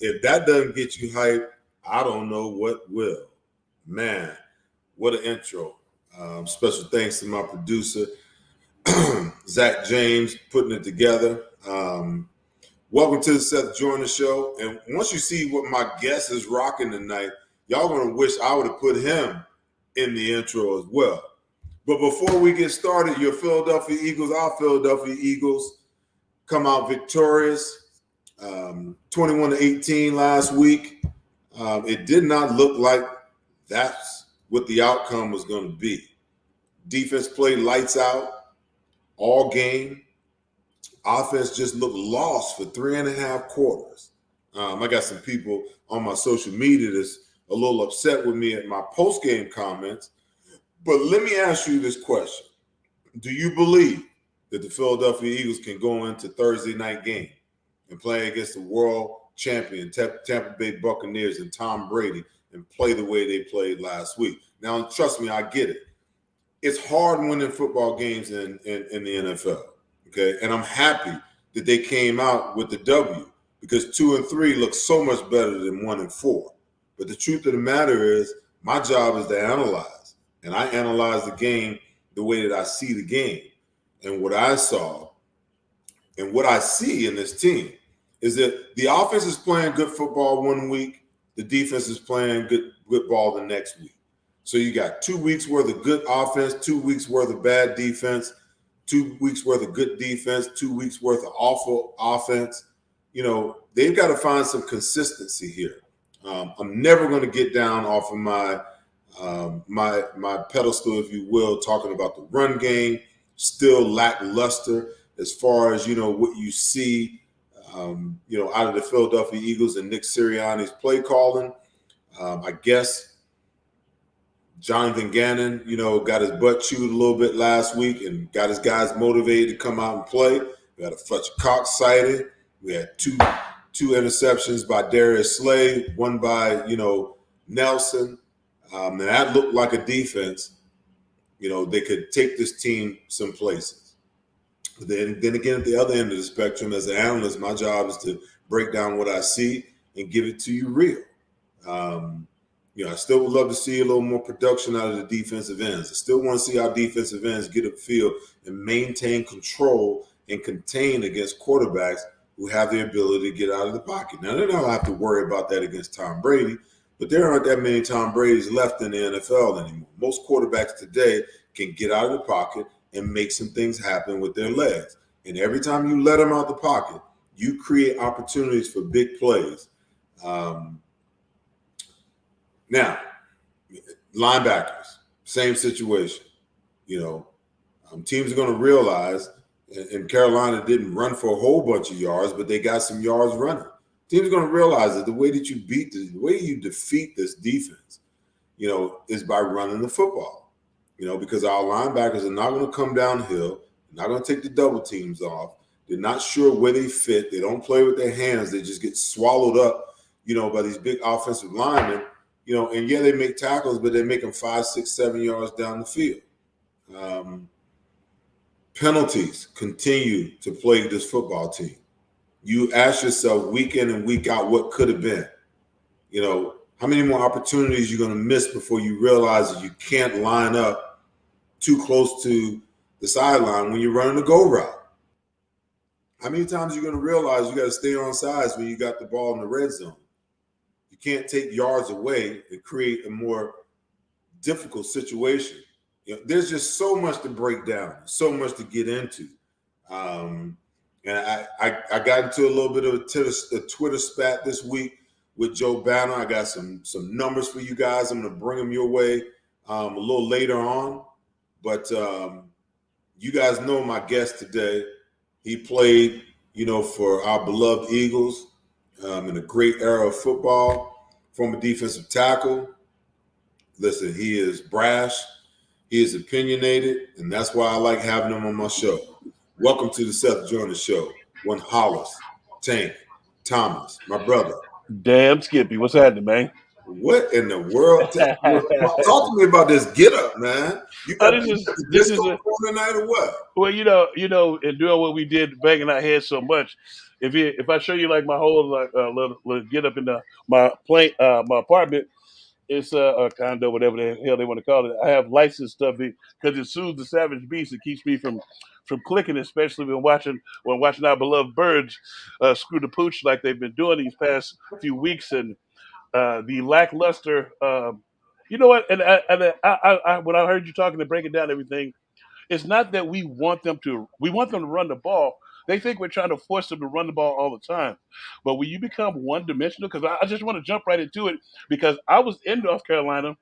If that doesn't get you hyped, I don't know what will. Man, what an intro. Special thanks to my producer, Zach James, putting it together. Welcome to the Seth Joyner Show. And once you see what my guest is rocking tonight, y'all going to wish I would have put him in the intro as well. But before we get started, your Philadelphia Eagles, our Philadelphia Eagles, come out victorious, 21-18 last week. It did not look like that's what the outcome was going to be. Defense played lights out all game. Offense just looked lost for 3.5 quarters. I got some people on my social media that's a little upset with me at my post-game comments. But let me ask you this question. Do you believe that the Philadelphia Eagles can go into Thursday night game and play against the world champion Tampa Bay Buccaneers and Tom Brady and play the way they played last week? Now, trust me, I get it. It's hard winning football games in the NFL. Okay, and I'm happy that they came out with the W because 2 and 3 look so much better than 1 and 4. But the truth of the matter is, my job is to analyze, and I analyze the game the way that I see the game. And what I saw and what I see in this team is that the offense is playing good football one week, the defense is playing good ball the next week. So you got 2 weeks worth of good offense, 2 weeks worth of bad defense, 2 weeks worth of good defense, 2 weeks worth of awful offense. You know, they've got to find some consistency here. I'm never going to get down off of my pedestal, if you will, talking about the run game. Still lackluster as far as, what you see, out of the Philadelphia Eagles and Nick Sirianni's play calling. I guess Jonathan Gannon, got his butt chewed a little bit last week and got his guys motivated to come out and play. We had a Fletcher Cox sighting. We had two interceptions by Darius Slay, one by, Nelson. And that looked like a defense. They could take this team some places. But then again, at the other end of the spectrum, as an analyst, my job is to break down what I see and give it to you real. I still would love to see a little more production out of the defensive ends. I still want to see our defensive ends get upfield and maintain control and contain against quarterbacks who have the ability to get out of the pocket. Now, they don't have to worry about that against Tom Brady, but there aren't that many Tom Bradys left in the NFL anymore. Most quarterbacks today can get out of the pocket and make some things happen with their legs. And every time you let them out the pocket, you create opportunities for big plays. Now, linebackers, same situation. Teams are going to realize, and Carolina didn't run for a whole bunch of yards, but they got some yards running. Teams are going to realize that the way that you the way you defeat this defense, is by running the football. Because our linebackers are not going to come downhill, they're not going to take the double teams off. They're not sure where they fit. They don't play with their hands. They just get swallowed up, by these big offensive linemen. And yeah, they make tackles, but they make them 5, 6, 7 yards down the field. Penalties continue to plague this football team. You ask yourself week in and week out what could have been. How many more opportunities you're going to miss before you realize that you can't line up too close to the sideline when you're running a go route? How many times are you going to realize you got to stay on sides when you got the ball in the red zone? You can't take yards away and create a more difficult situation. There's just so much to break down, so much to get into. And I got into a little bit of a Twitter spat this week with Joe Banner. I got some numbers for you guys. I'm going to bring them your way a little later on. But you guys know my guest today. He played, for our beloved Eagles. In a great era of football, former defensive tackle. Listen, he is brash, he is opinionated, and that's why I like having him on my show. Welcome to the Seth Joyner Show. One Hollis, Tank, Thomas, my brother. Damn, Skippy, what's happening, man? What in the world? Talk to me about this get up, man. You got the disco going tonight or what? Well, in doing what we did, banging our heads so much. If I show you like my whole little get up in my apartment, it's a condo, whatever the hell they want to call it. I have license stuff because it soothes the savage beast. It keeps me from clicking, especially when watching our beloved birds screw the pooch like they've been doing these past few weeks, and the lackluster. You know what? And when I heard you talking and breaking down everything, it's not that we want them to run the ball. They think we're trying to force them to run the ball all the time. But when you become one dimensional, because I just want to jump right into it, because I was in North Carolina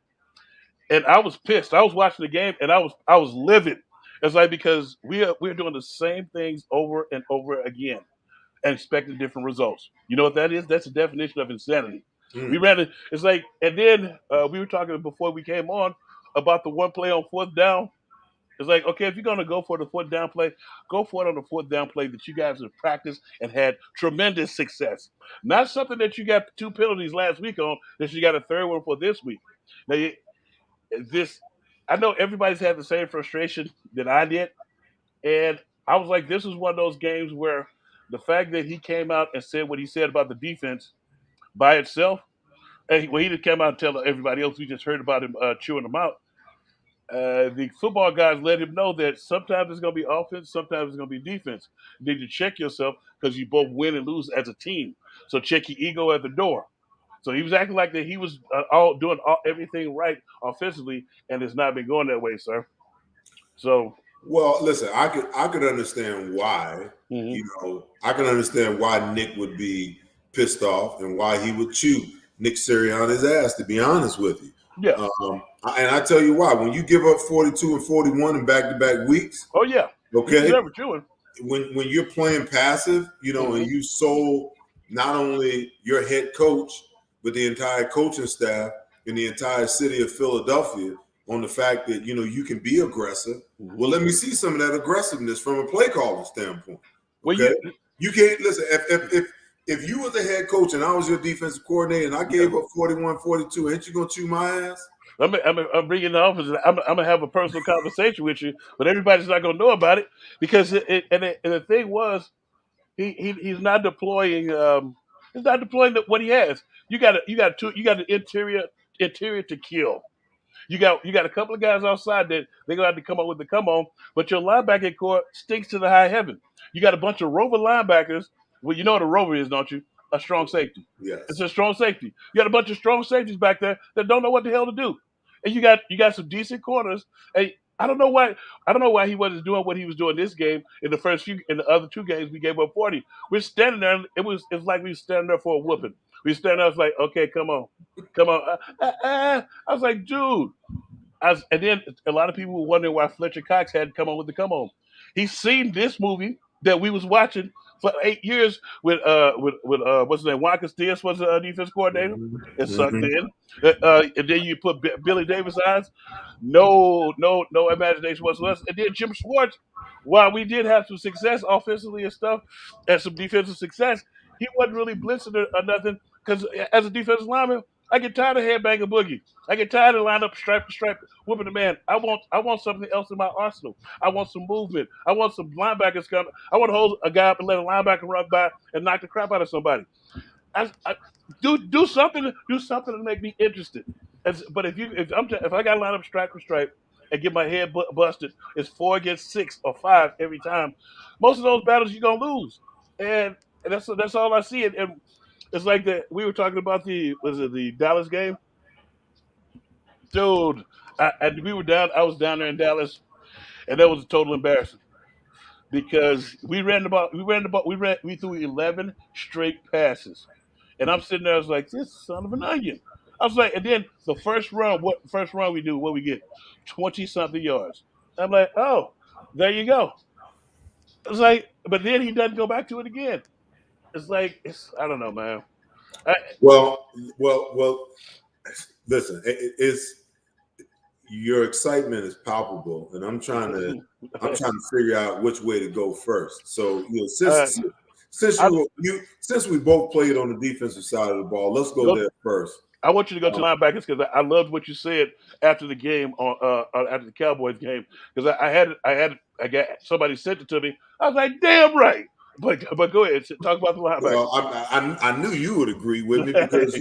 and I was pissed. I was watching the game and I was livid. It's like because we're doing the same things over and over again and expecting different results. You know what that is? That's the definition of insanity. We ran it. It's like, and then we were talking before we came on about the one play on fourth down. It's like, okay, if you're going to go for the fourth down play, go for it on the fourth down play that you guys have practiced and had tremendous success. Not something that you got two penalties last week on, that you got a third one for this week. Now, this, I know everybody's had the same frustration that I did. And I was like, this is one of those games where the fact that he came out and said what he said about the defense by itself, and he just came out and tell everybody else, we just heard about him chewing them out. The football guys let him know that sometimes it's going to be offense, sometimes it's going to be defense. You need to check yourself because you both win and lose as a team. So check your ego at the door. So he was acting like that he was doing everything right offensively, and it's not been going that way, sir. So, well, listen, I could understand why. I can understand why Nick would be pissed off and why he would chew Nick Sirianni's ass. To be honest with you, yeah. And I tell you why. When you give up 42 and 41 in back-to-back weeks, Oh yeah, okay. Never chewing. When you're playing passive, and you sold not only your head coach but the entire coaching staff in the entire city of Philadelphia on the fact that you can be aggressive. Well, let me see some of that aggressiveness from a play calling standpoint. Okay, you can't listen. If you was the head coach and I was your defensive coordinator and I gave up 41, 42, ain't you gonna chew my ass? I'm bringing the office. I'm gonna have a personal conversation with you, but everybody's not gonna know about it because the thing was he's not deploying. He's not deploying what he has. You got an interior to kill. You got a couple of guys outside that they're gonna have to come up with the come on, but your linebacking core stinks to the high heaven. You got a bunch of rover linebackers. Well, you know what a rover is, don't you? A strong safety. Yes. It's a strong safety. You got a bunch of strong safeties back there that don't know what the hell to do. And you got some decent corners. Hey, I don't know why he wasn't doing what he was doing this game in the other two games we gave up 40. We're standing there and it was like we were standing there for a whooping. We standing there, I was like, okay, come on. I was like, dude. And then a lot of people were wondering why Fletcher Cox had to come on with the come on. He's seen this movie that we was watching for 8 years with what's his name? Juan Castillas was the defense coordinator. It sucked in. And then you put Billy Davis eyes. No imagination whatsoever. And then Jim Schwartz, while we did have some success offensively and stuff, and some defensive success, he wasn't really blitzing or nothing. Because as a defensive lineman, I get tired of headbanging boogie. I get tired of line up stripe to stripe, whooping the man. I want something else in my arsenal. I want some movement. I want some linebackers coming. I want to hold a guy up and let a linebacker run by and knock the crap out of somebody. Do something. Do something to make me interested. But if I got to line up stripe for stripe and get my head busted, it's 4 against 6 or 5 every time. Most of those battles you're gonna lose, and that's all I see. And it's like that. We were talking about the Dallas game, dude. And we were down. I was down there in Dallas, and that was a total embarrassment because we threw 11 straight passes, and I'm sitting there. I was like, this son of an onion. I was like, and then the first run we do, what we get, 20 something yards. I'm like, oh, there you go. It's like, but then he doesn't go back to it again. It's like I don't know, man. Well. Listen, it's your excitement is palpable, and I'm trying to figure out which way to go first. So since we both played on the defensive side of the ball, let's go there first. I want you to go to linebackers because I loved what you said after the game on after the Cowboys game because I got somebody sent it to me. I was like, damn right. But go ahead, talk about the Well, linebackers. I knew you would agree with me because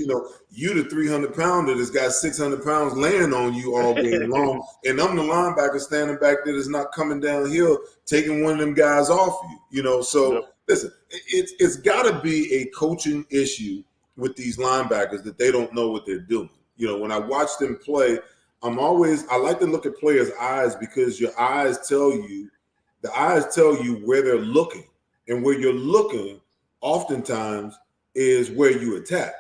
you the 300 pounder that's got 600 pounds laying on you all game long, and I'm the linebacker standing back there that's not coming downhill taking one of them guys off you. Yep. So listen, it's got to be a coaching issue with these linebackers that they don't know what they're doing. When I watch them play, I like to look at players' eyes because your eyes tell you, the eyes tell you where they're looking. And where you're looking, oftentimes, is where you attack.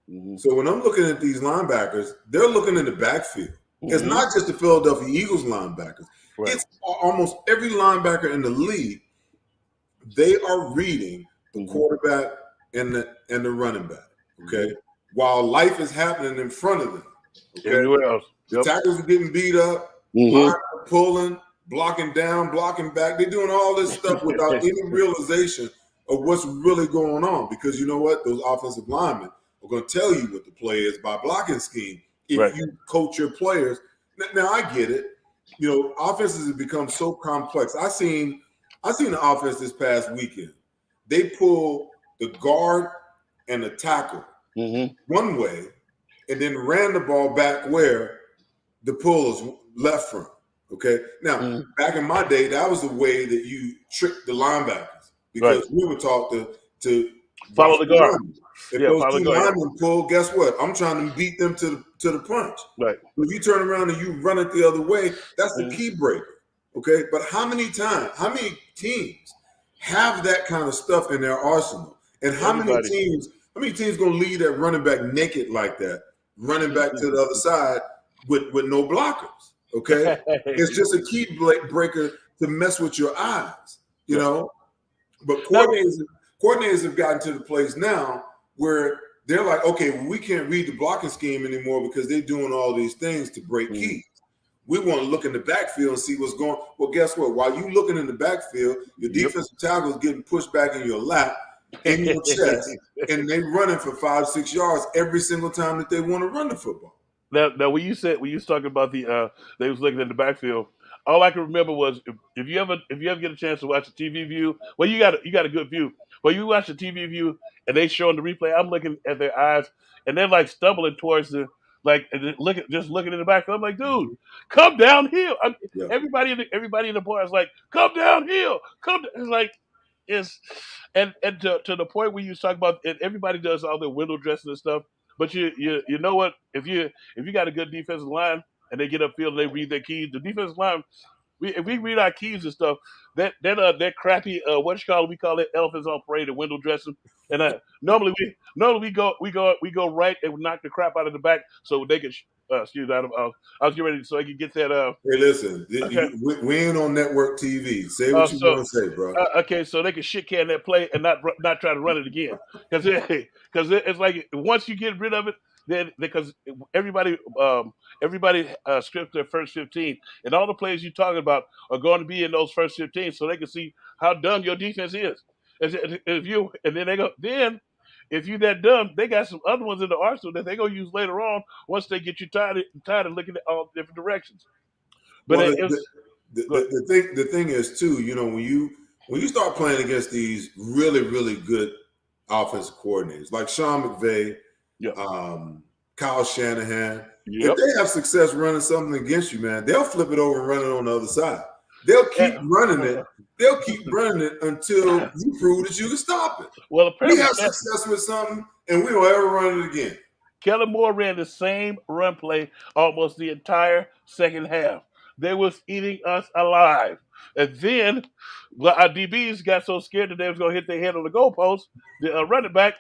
Mm-hmm. So when I'm looking at these linebackers, they're looking in the backfield. Mm-hmm. It's not just the Philadelphia Eagles linebackers. Right. It's almost every linebacker in the league. They are reading the quarterback and the running back. Okay, while life is happening in front of them. Okay? Everywhere else, the tackles are getting beat up, pulling, blocking down, blocking back. They're doing all this stuff without any realization of what's really going on. Because you know what? Those offensive linemen are going to tell you what the play is by blocking scheme if you coach your players. Now, I get it. Offenses have become so complex. I seen the offense this past weekend. They pull the guard and the tackle one way and then ran the ball back where the pull is left from. Okay. Now, back in my day, that was the way that you tricked the linebackers because we were taught to follow the guard. If those two linemen pull, guess what? I'm trying to beat them to the punch. Right. If you turn around and you run it the other way, that's the key breaker. Okay. But how many teams have that kind of stuff in their arsenal? And how many teams going to leave that running back naked like that, running back to the other side with no blockers? Okay, it's just a key breaker to mess with your eyes, But coordinators have gotten to the place now where they're like, okay, we can't read the blocking scheme anymore because they're doing all these things to break keys. We want to look in the backfield and see what's going on. Well, guess what? While you looking in the backfield, your defensive tackle is getting pushed back in your lap, in your chest, and they running for 5-6 yards every single time that they want to run the football. Now, when you was talking about the they was looking at the backfield, all I can remember was if you ever get a chance to watch the TV view, well, you got a good view. But you watch the TV view and they showing the replay, I'm looking at their eyes and they're like stumbling towards just looking in the backfield. I'm like, dude, come downhill. Everybody in the bar is like, come downhill, It's like and to the point where you was talking about, and everybody does all their window dressing and stuff. But you know what? If you got a good defensive line and they get upfield and they read their keys, the defensive line, if we read our keys and stuff, that crappy we call it elephants on parade and window dressing. And normally we go right and knock the crap out of the back so they can excuse me, I was getting ready so I can get that. Hey, listen, we ain't on network TV. Say what you want to say, bro. Okay, so they can shit can that play and not try to run it again because it's like once you get rid of it, then because everybody scripts their first 15 and all the plays you're talking about are going to be in those first 15 so they can see how dumb your defense is. If you that dumb, they got some other ones in the arsenal that they're gonna use later on once they get you tired of looking at all different directions. But the thing is too, when you start playing against these really, really good offensive coordinators like Sean McVay, Kyle Shanahan, if they have success running something against you, man, they'll flip it over and run it on the other side. They'll keep running it. They'll keep running it until you prove that you can stop it. Well, we have success with something, and we don't ever run it again. Kellen Moore ran the same run play almost the entire second half. They was eating us alive. And then our DBs got so scared that they was going to hit their head on the goalpost, the running back,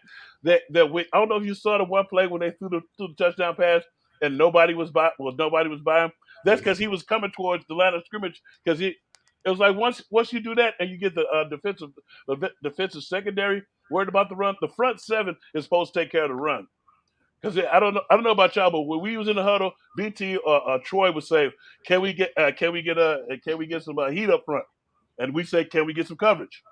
I don't know if you saw the one play when they threw the touchdown pass and nobody was by him. That's because he was coming towards the line of scrimmage because it was like once you do that and you get the defensive secondary worried about the run, the front seven is supposed to take care of the run. Because I don't know about y'all, but when we was in the huddle, BT or Troy would say, "Can we get some heat up front?" And we say, "Can we get some coverage?"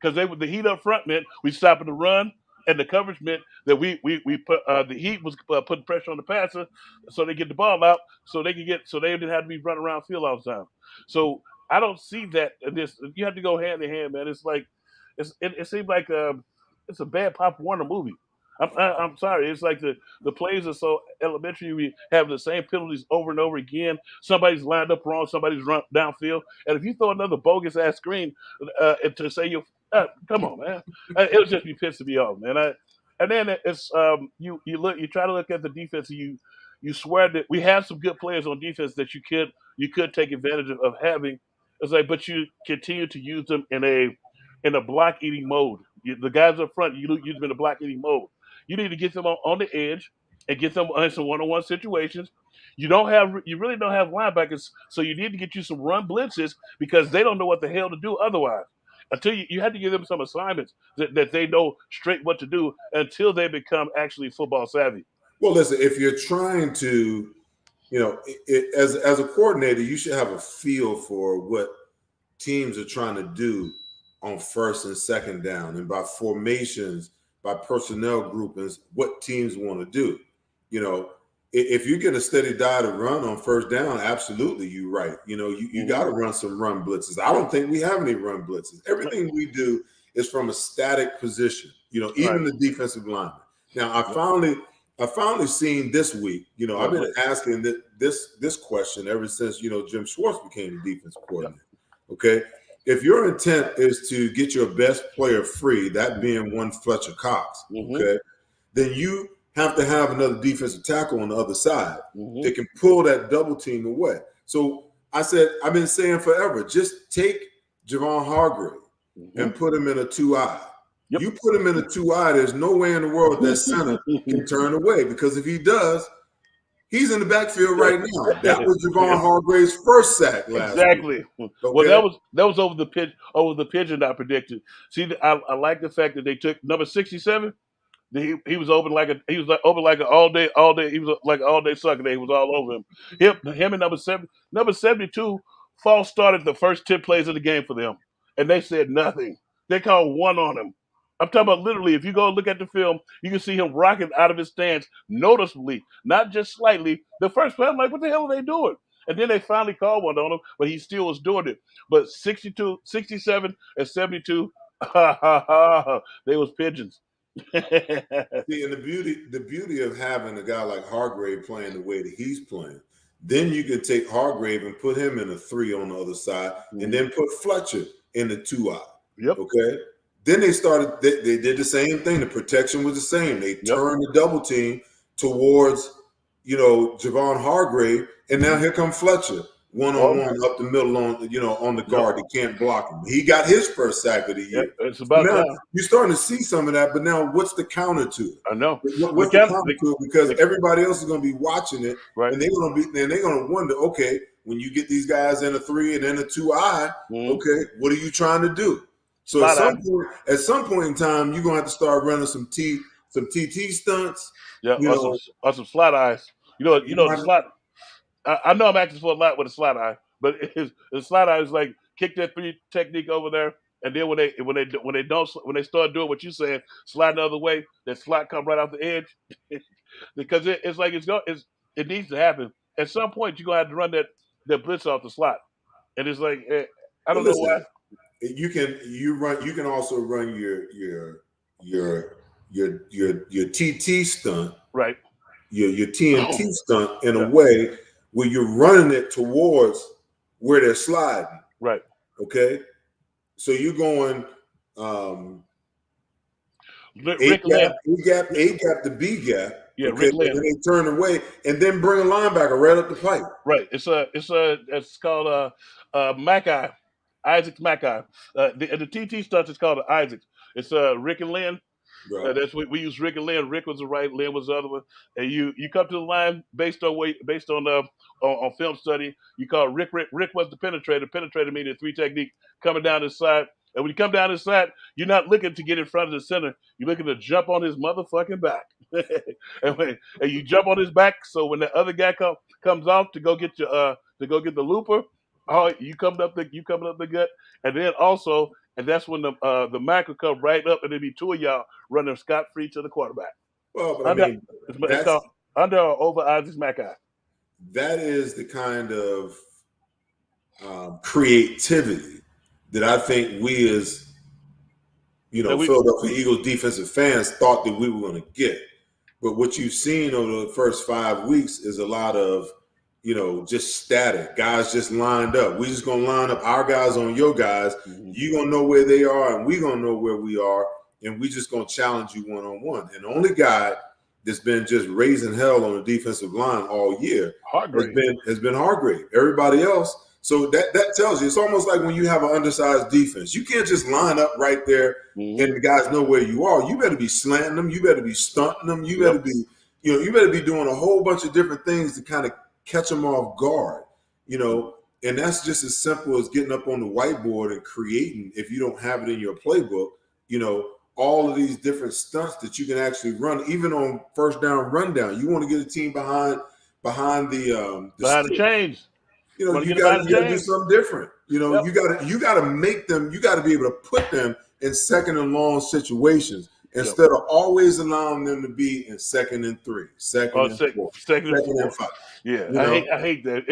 Because the heat up front meant we stopping the run and the coverage meant that we put the Heat was putting pressure on the passer, so they get the ball out, so they didn't have to be running around field all the time. So I don't see that. This you have to go hand in hand, man. It's like it seems like it's a bad Pop Warner movie. I'm sorry. It's like the plays are so elementary. We have the same penalties over and over again. Somebody's lined up wrong. Somebody's run downfield. And if you throw another bogus ass screen to say you, come on, man, it'll just be pissing me off, man. And then it's you try to look at the defense. And you swear that we have some good players on defense that you could take advantage of having. It's like, but you continue to use them in a block eating mode. The guys up front, you use them in a block eating mode. You need to get them on the edge and get them in some one-on-one situations. You really don't have linebackers, so you need to get you some run blitzes because they don't know what the hell to do otherwise. Until you have to give them some assignments that they know straight what to do until they become actually football savvy. Well, listen, if you're trying to, as a coordinator, you should have a feel for what teams are trying to do on first and second down, and by formations, by personnel groupings, what teams want to do. If you get a steady diet of run on first down, absolutely, you're right. You got to run some run blitzes. I don't think we have any run blitzes. Everything we do is from a static position. Even the defensive lineman. Now, I finally seen this week. I've been asking this question ever since Jim Schwartz became the defensive coordinator. Okay, if your intent is to get your best player free, that being one Fletcher Cox, okay, then you have to have another defensive tackle on the other side that can pull that double team away. So I said, I've been saying forever, just take Javon Hargrave and put him in a 2-eye. Yep. You put him in a 2-eye, there's no way in the world that center can turn away, because if he does, he's in the backfield right now. That was Javon Hargrave's first sack last week. Okay? Well, that was over the pigeon I predicted. See, I like the fact that they took number 67. He was open like an all day. He was like an all day sucker. He was all over him. Him and number 72. False started the first 10 plays of the game for them, and they said nothing. They called one on him. I'm talking about literally. If you go look at the film, you can see him rocking out of his stance noticeably, not just slightly. The first play, I'm like, what the hell are they doing? And then they finally called one on him, but he still was doing it. But 62, 67, and 72, they was pigeons. See, and the beauty of having a guy like Hargrave playing the way that he's playing, then you can take Hargrave and put him in a 3 on the other side, and then put Fletcher in the 2-eye. Yep. Okay. Then they did the same thing. The protection was the same. They turned the double team towards, Javon Hargrave, and now here comes Fletcher. One-on-one up the middle on the guard. They can't block him. He got his first sack of the year. It's about now, time. You're starting to see some of that, but now what's the counter to it? I know. What's the counter to it? Because everybody else is going to be watching it, right. And they're going to wonder, okay, when you get these guys in a 3 and then a 2-eye, okay, what are you trying to do? So at some point in time, you're going to have to start running some TT stunts. Yeah, or some slot eyes. The slot. I know I'm acting for a lot with a slot eye, but the slot eye is like kick that 3 technique over there, and then when they start doing what you said, slide the other way, that slot come right off the edge, because it needs to happen. At some point, you're gonna have to run that blitz off the slot, and it's like I don't know why. You can also run your TT stunt, right? Your TNT stunt in a way where you're running it towards where they're sliding. Right. Okay. So you're going A gap to B gap. Yeah, okay, and then they turn away and then bring a linebacker right up the pipe. Right. It's called Mackay. Isaac's Mackay. The TT stunt is called Isaac's. It's Rick and Lynn. Right. That's what we use. Rick and Lynn. Rick was the right, Lynn was the other one. And you come to the line based on film study. You call Rick. Rick was the penetrator. Penetrator meaning 3 technique coming down the side. And when you come down the side, you're not looking to get in front of the center. You're looking to jump on his motherfucking back. and you jump on his back, so when the other guy comes off to go get the looper, you coming up the gut, and then also and that's when the Mac will come right up, and there'll be two of y'all running scot free to the quarterback. Well, but I Under mean, it's that's called under or over Isaac's Mac eye. that is the kind of creativity that I think we as That we Philadelphia Eagles defensive fans thought that we were going to get. But what you've seen over the first 5 weeks is a lot of, just static. Guys just lined up. We're just going to line up our guys on your guys. You're going to know where they are, and we're going to know where we are, and we're just going to challenge you one-on-one. And the only guy that's been just raising hell on the defensive line all year has been Hargrave. Everybody else. So that tells you, it's almost like when you have an undersized defense. You can't just line up right there and the guys know where you are. You better be slanting them. You better be stunting them. You better be, you better be doing a whole bunch of different things to kind of catch them off guard, and that's just as simple as getting up on the whiteboard and creating, if you don't have it in your playbook, all of these different stunts that you can actually run, even on first down, rundown. You want to get a team behind the chains. you got to do something different. You got to make them. You got to be able to put them in second and long situations instead of always allowing them to be in second and 3, second and 4, second and 5. Yeah, I hate that.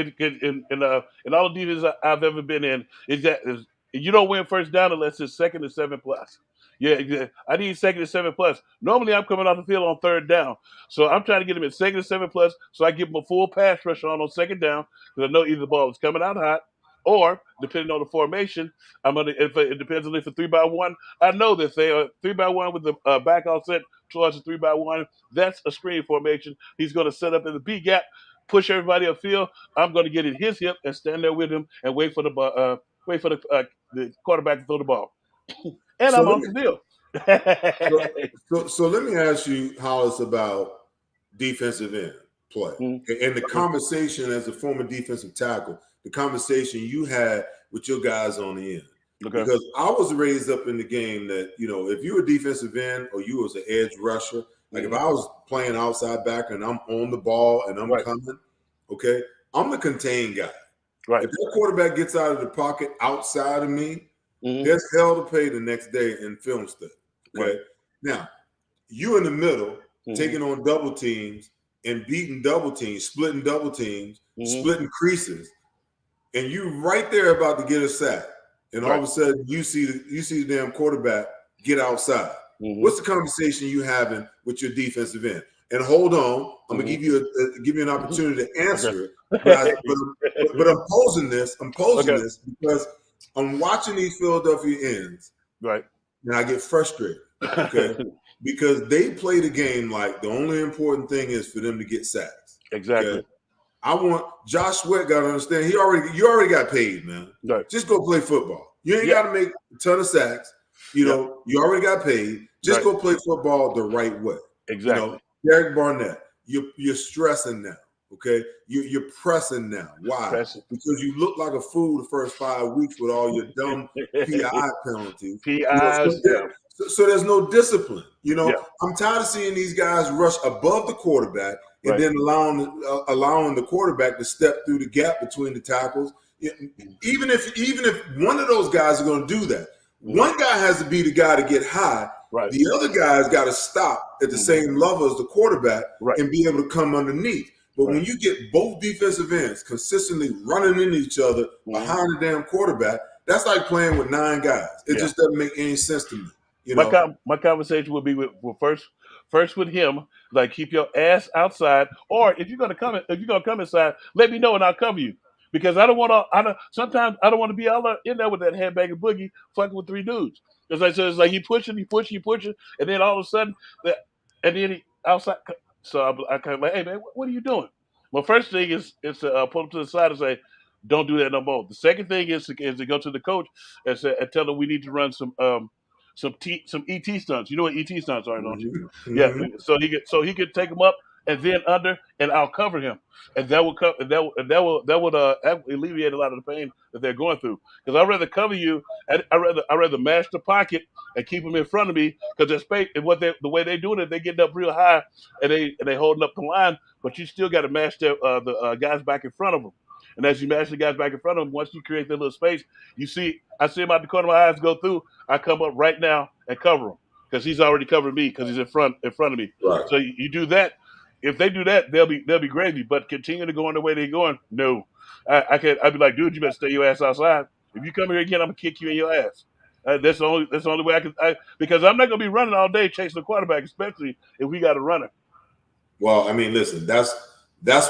In all the defenses I've ever been in, is you don't win first down unless it's second and 7 plus. Yeah, I need second and 7 plus. Normally, I'm coming off the field on third down, so I'm trying to get them at second and 7 plus, so I give them a full pass rush on second down because I know either the ball is coming out hot, or depending on the formation, If it depends on if it's 3-by-1, I know that they are 3-by-1 with the back offset towards the 3-by-1. That's a screen formation. He's going to set up in the B gap, push everybody upfield. I'm going to get in his hip and stand there with him and wait for the quarterback to throw the ball. And I'm on the field. So let me ask you, Hollis, about defensive end play and the conversation as a former defensive tackle, the conversation you had with your guys on the end. Okay. Because I was raised up in the game that, if you were defensive end or you was an edge rusher, like if I was playing outside backer and I'm on the ball and I'm coming, okay, I'm the contained guy. Right. If that quarterback gets out of the pocket outside of me, there's hell to pay the next day in film study. Okay. Right. Now, you in the middle, taking on double teams and beating double teams, splitting double teams, splitting creases, and you right there about to get a sack, and all of a sudden you see the damn quarterback get outside. What's the conversation you having with your defensive end? And hold on, I'm gonna give you an opportunity to answer it, but I'm posing this because I'm watching these Philadelphia ends, right? And I get frustrated, okay, because they play the game like the only important thing is for them to get sacks. Exactly. Okay? I want Josh Sweat got to understand you already got paid, man. Right. Just go play football. You ain't got to make a ton of sacks. You already got paid. Just go play football the right way. Exactly. Derek Barnett, you're stressing now. Okay, you're pressing now. Why? Because you look like a fool the first 5 weeks with all your dumb PI penalties. So there's no discipline. I'm tired of seeing these guys rush above the quarterback and then allowing the quarterback to step through the gap between the tackles. Even if one of those guys are going to do that, one guy has to be the guy to get high. Right. The other guy's got to stop at the same level as the quarterback and be able to come underneath. But when you get both defensive ends consistently running into each other behind the damn quarterback, that's like playing with 9 guys. It just doesn't make any sense to me. My conversation would be with first with him, like keep your ass outside, or if you're gonna come inside, let me know and I'll cover you. Because sometimes I don't want to be all in there with that headbanging boogie fucking with 3 dudes. It's like he pushing, and then all of a sudden and then he outside. So I kind of like, hey man, what are you doing? Well, first thing is to pull him to the side and say, don't do that no more. The second thing is to go to the coach and tell him we need to run some ET stunts. You know what ET stunts are, don't you? Mm-hmm. Yeah. So he could take them up and then under, and I'll cover him, and that would alleviate a lot of the pain that they're going through. Because I'd rather cover you, and I rather mash the pocket and keep them in front of me, because their space and the way they doing it, they getting up real high and they holding up the line, but you still got to mash the guys back in front of them. And as you match the guys back in front of him, once you create that little space, I see him out the corner of my eyes go through. I come up right now and cover him because he's already covered me because he's in front of me. Right. So you do that. If they do that, they'll be gravy. But continue to go in the way they're going. No, I'd be like, dude, you better stay your ass outside. If you come here again, I'm gonna kick you in your ass. That's the only way I can. Because I'm not gonna be running all day chasing the quarterback, especially if we got a runner. Well, I mean, listen, that's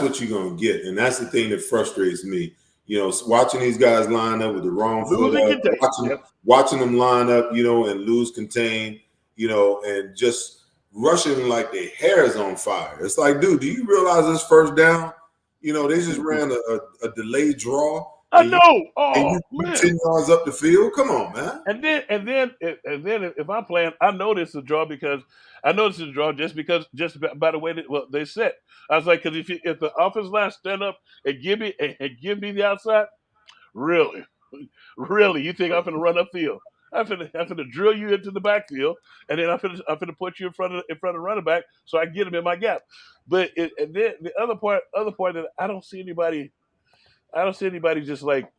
what you're gonna get, and that's the thing that frustrates me. Watching these guys line up with the wrong foot Losing up, contain. Yep. watching them line up, and lose contain, and just rushing like their hair is on fire. It's like, dude, do you realize this first down? They just ran a delayed draw. I And know. you Oh man. 10 yards up the field. Come on, man. And then if I'm playing, I know this is a draw because I know this is a draw just by the way they set. I was like, because if the offensive line stand up and give me the outside, really, really, you think I'm gonna run upfield? I'm finna drill you into the backfield, and then I'm finna put you in front of the running back so I can get him in my gap. And then the other part that I don't see anybody just like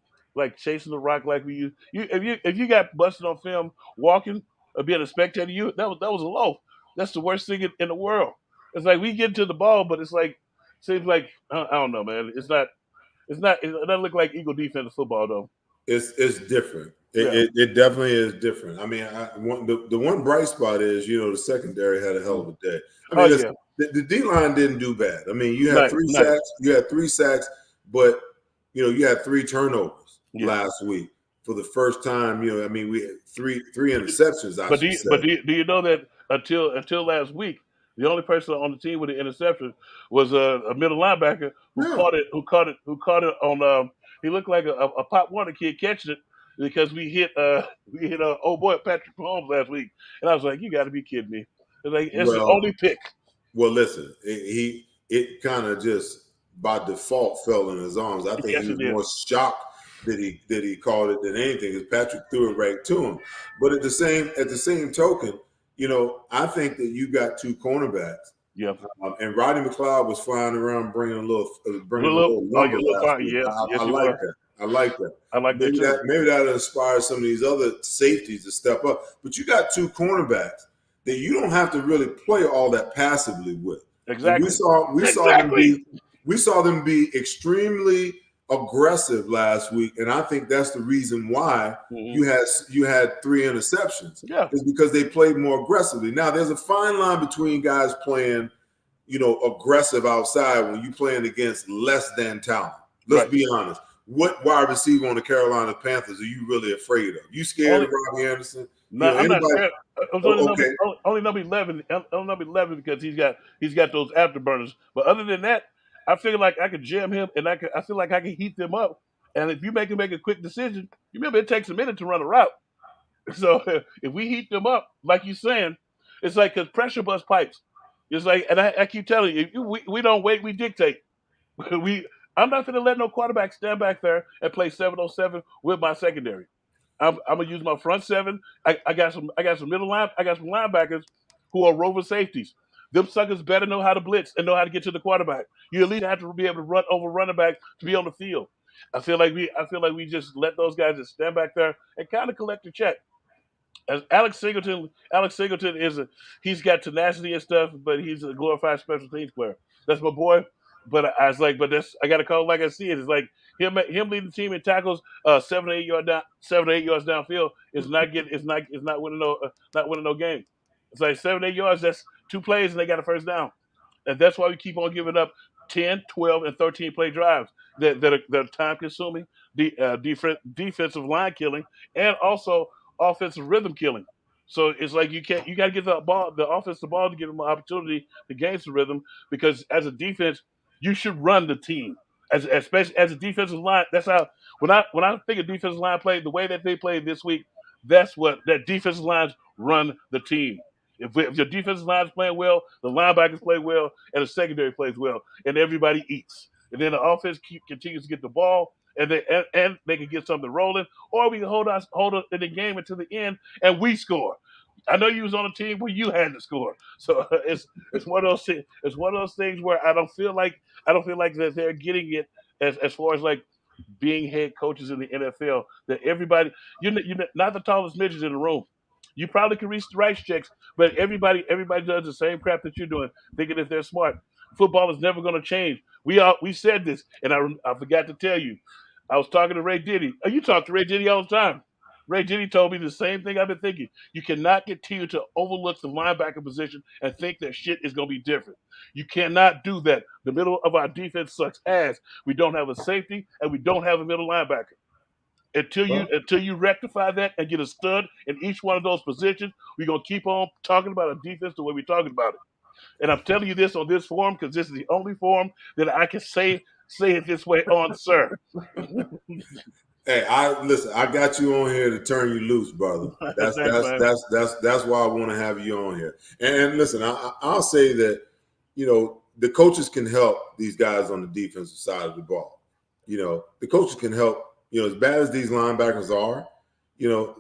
chasing the rock like we used. If you got busted on film walking or being a spectator, that was a low. That's the worst thing in the world. It's like we get to the ball, but it's like seems like I don't know, man. It doesn't look like Eagle defensive football though. It's different. Yeah. It definitely is different. I mean, the one bright spot is the secondary had a hell of a day. I Oh mean, yeah. the D line didn't do bad. I mean, you had Nice. three Nice. sacks. You had 3 sacks, but you had 3 turnovers Yeah. last week for the first time. I mean, we had three interceptions. I But should say. do you know that until last week, the only person on the team with the interception was a middle linebacker who Yeah. caught it on. He looked like a Pop Warner kid catching it because we hit old boy Patrick Mahomes last week, and I was like, you got to be kidding me! It's the Well, only pick. well, listen, it kind of just by default fell in his arms. I think Yes, he it was did. more shocked that he called it than anything, because Patrick threw it right to him. But at the same token, I think that you got 2 cornerbacks, Yeah. and Roddy McLeod was flying around bringing a little Oh, lumber you look last fine. week. Yes, I yes, you like were. that. I like that. I like that too. Maybe that inspires some of these other safeties to step up. But you got 2 cornerbacks that you don't have to really play all that passively with. And we Exactly. saw Exactly. them be extremely aggressive last week, and I think that's the reason why Mhm. you had 3 interceptions. Yeah. Is because they played more aggressively. Now there's a fine line between guys playing, aggressive outside when you playing against less than talent. Let's Right. be honest. What wide receiver on the Carolina Panthers are you really afraid of? You scared Only of Robbie Anderson? No, I'm not Anybody? scared. It was only Oh, number okay. only number 11. Only number 11 because he's got those afterburners. But other than that, I feel like I could jam him, and I feel like I can heat them up. And if you make him make a quick decision, you remember it takes a minute to run a route. So if we heat them up, like you're saying, it's like because pressure bust pipes. It's like, and I keep telling you, we don't wait, we dictate. we I'm not going to let no quarterback stand back there and play 7-on-7 with my secondary. I'm gonna use my front seven. I got some linebackers who are rover safeties. Them suckers better know how to blitz and know how to get to the quarterback. You at least have to be able to run over running back to be on the field. I feel like we just let those guys just stand back there and kind of collect the check. As Alex Singleton he's got tenacity and stuff, but he's a glorified special teams player. That's my boy. But I was like, I got to call it like I see it. It's like him leading the team in tackles, 7 or 8 yards downfield is not winning no game. It's like 7 or 8 yards. That's 2 plays and they got a first down, and that's why we keep on giving up 10, 12, and 13 play drives that are time consuming, defensive line killing, and also offensive rhythm killing. So it's like you got to give the offense the ball to give them an opportunity to gain some rhythm, because as a defense you should run the team, especially as a defensive line. That's how when I think of defensive line play, the way that they played this week, that's what that defensive lines run the team. If your defensive line is playing well, the linebackers play well, and the secondary plays well, and everybody eats. And then the offense continues to get the ball, and they can get something rolling, or we can hold it in the game until the end, and we score. I know you was on a team where you had to score, so it's one of those things. It's one of those things where I don't feel like that they're getting it as far as like being head coaches in the NFL, that everybody you're not the tallest midgets in the room. You probably can reach the rice checks, but everybody does the same crap that you're doing, thinking that they're smart. Football is never going to change. We said this, and I forgot to tell you. I was talking to Ray Diddy. Oh, you talk to Ray Diddy all the time. Ray Diddy told me the same thing I've been thinking. You cannot continue to overlook the linebacker position and think that shit is going to be different. You cannot do that. The middle of our defense sucks ass. We don't have a safety and we don't have a middle linebacker. Well, Until you rectify that and get a stud in each one of those positions, we're gonna keep on talking about a defense the way we're talking about it. And I'm telling you this on this forum because this is the only forum that I can say it this way on, sir. hey, I got you on here to turn you loose, brother. That's Thanks, that's man. that's that's that's why I want to have you on here. And listen, I'll say that the coaches can help these guys on the defensive side of the ball. The coaches can help. As bad as these linebackers are,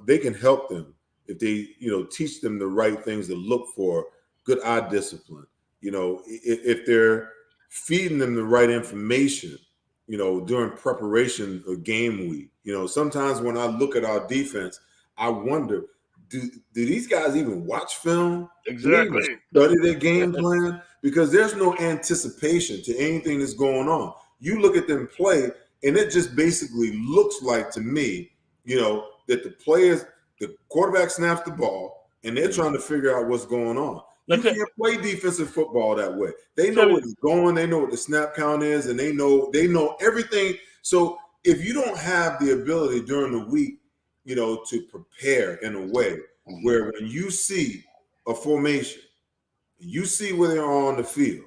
they can help them if they teach them the right things to look for, good eye discipline. If they're feeding them the right information, during preparation of game week. Sometimes when I look at our defense, I wonder, do these guys even watch film? Do they even Exactly. study their game plan? Because there's no anticipation to anything that's going on. You look at them play, and it just basically looks like to me, that the quarterback snaps the ball, and they're trying to figure out what's going on. You Let's can't play defensive football that way. They know tell me. where it's going. They know what the snap count is, and they know everything. So if you don't have the ability during the week, to prepare in a way where when you see a formation, you see where they are on the field,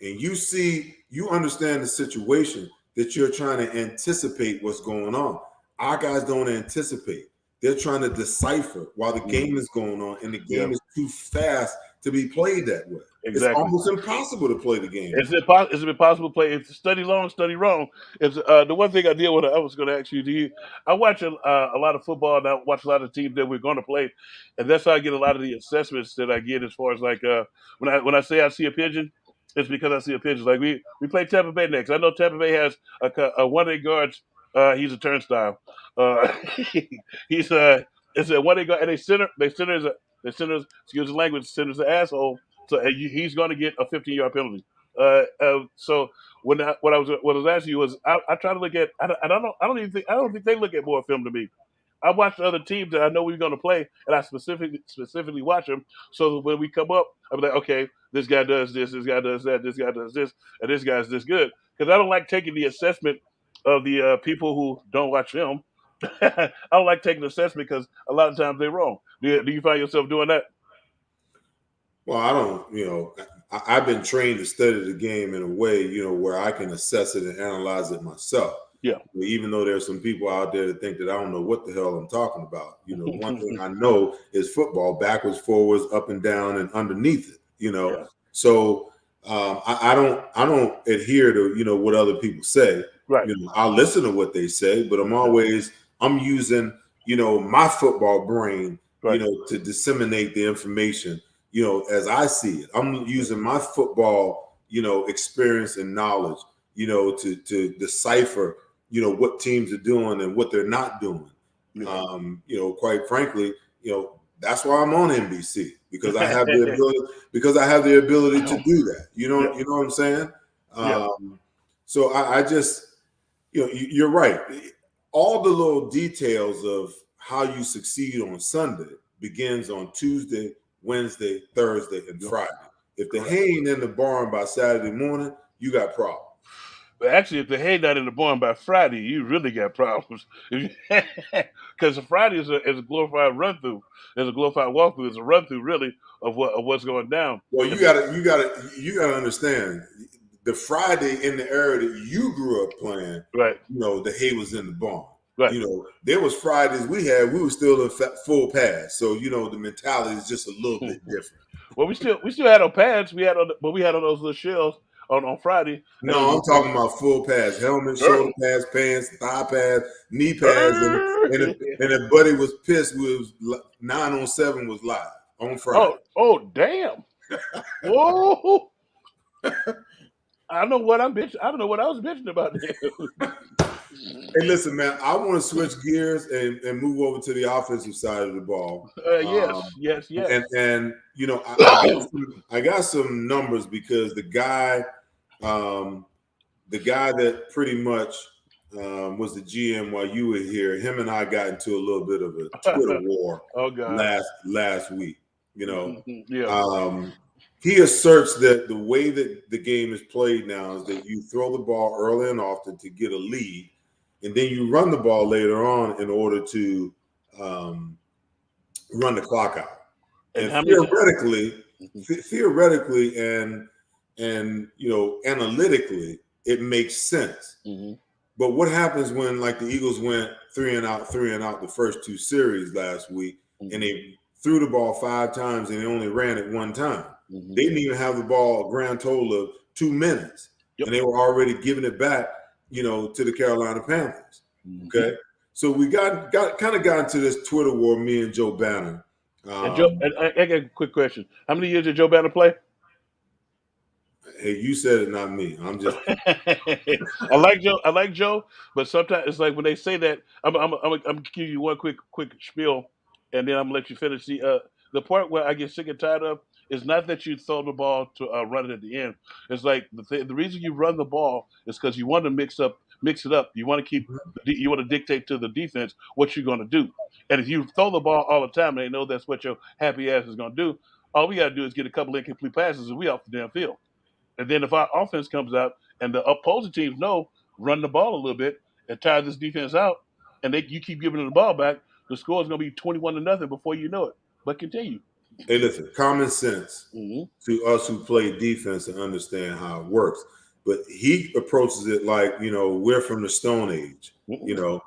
and you understand the situation that you're trying to anticipate what's going on. Our guys don't anticipate. They're trying to decipher while the game is going on, and the game is too fast to be played that way. It's Exactly. almost impossible to play the game. Is it possible to play? It's study long, study wrong. It's the one thing I did. What I was going to ask you, I watch a lot of football, and I watch a lot of teams that we're going to play, and that's how I get a lot of the assessments that I get as far as like when I say I see a pigeon, it's because I see a pigeon. Like we play Tampa Bay next. I know Tampa Bay has a one-day guards. He's a turnstile. Uh, he's it's a one-day guard, and they center. Excuse the language. Center's an asshole. So he's going to get a 15-yard penalty. So what I was asking you was I try to look at I don't think they look at more film to me. I watch the other teams that I know we're going to play, and I specifically watch them. So that when we come up, I'm like, okay, this guy does this guy does that, this guy does this, and this guy's this good. Because I don't like taking the assessment of the people who don't watch film. I don't like taking the assessment because a lot of times they're wrong. Do you find yourself doing that? Well, I don't, I've been trained to study the game in a way, where I can assess it and analyze it myself. Yeah. Even though there's some people out there that think that I don't know what the hell I'm talking about. One thing I know is football, backwards, forwards, up and down, and underneath it. Yeah. So I don't adhere to what other people say. Right. I'll listen to what they say, but I'm using my football brain, Right. to disseminate the information, as I see it. I'm using my football, experience and knowledge, to decipher, what teams are doing and what they're not doing. Quite frankly, that's why I'm on NBC, because I have the ability to do that. You know what I'm saying? So I just, you're right. All the little details of how you succeed on Sunday begins on Tuesday, Wednesday, Thursday, and Friday. If the hay ain't in the barn by Saturday morning, you got problems. But actually, if the hay not in the barn by Friday, you really got problems. Because Friday is a glorified run through. It's a glorified walkthrough. It's a run through, really, of what's going down. Well, you gotta understand, the Friday in the era that you grew up playing, Right. The hay was in the barn. Right. There was Fridays we were still in full pass. So, the mentality is just a little bit different. Well, we still had our pads. We had on those little shells on Friday. No, I'm talking about full pads, helmet, shoulder pads, pants, thigh pads, knee pads, and if Buddy was pissed, 9-on-7 was live on Friday. Oh, damn! Whoa! I know what I'm bitching. I don't know what I was bitching about. Hey, listen, man, I want to switch gears and move over to the offensive side of the ball. Yes, yes, yes. And you know, I got some numbers because the guy that pretty much was the GM while you were here, him and I got into a little bit of a Twitter war Oh God. last week. You know, Yeah. he asserts that the way that the game is played now is that you throw the ball early and often to get a lead, and then you run the ball later on in order to run the clock out. And And how many? theoretically, and you know, analytically, it makes sense. Mm-hmm. But what happens when, like, the Eagles went 3 and out the first two series last week, and they threw the ball 5 times and they only ran it 1 time? Mm-hmm. They didn't even have the ball a grand total of 2 minutes, Yep. and they were already giving it back, you know, to the Carolina Panthers. Mm-hmm. Okay, so we got into this Twitter war, me and Joe Banner. And Joe, and I got a quick question. How many years did Joe Banner play? Hey, you said it, not me. I'm just. I like Joe. I like Joe, but sometimes it's like when they say that. I'm gonna give you one quick spiel, and then I'm gonna let you finish. The part where I get sick and tired of is not that you throw the ball to run it at the end. It's like the reason you run the ball is because you want to mix it up. You want to you want to dictate to the defense what you're going to do. And if you throw the ball all the time, and they know that's what your happy ass is going to do. All we got to do is get a couple incomplete passes, and we off the damn field. And then if our offense comes out and the opposing teams know run the ball a little bit and tire this defense out, and you keep giving them the ball back, the score is going to be 21-0 before you know it. But continue. Hey, listen, common sense Mm-hmm. to us who play defense and understand how it works. But he approaches it like, you know, we're from the Stone Age, you know.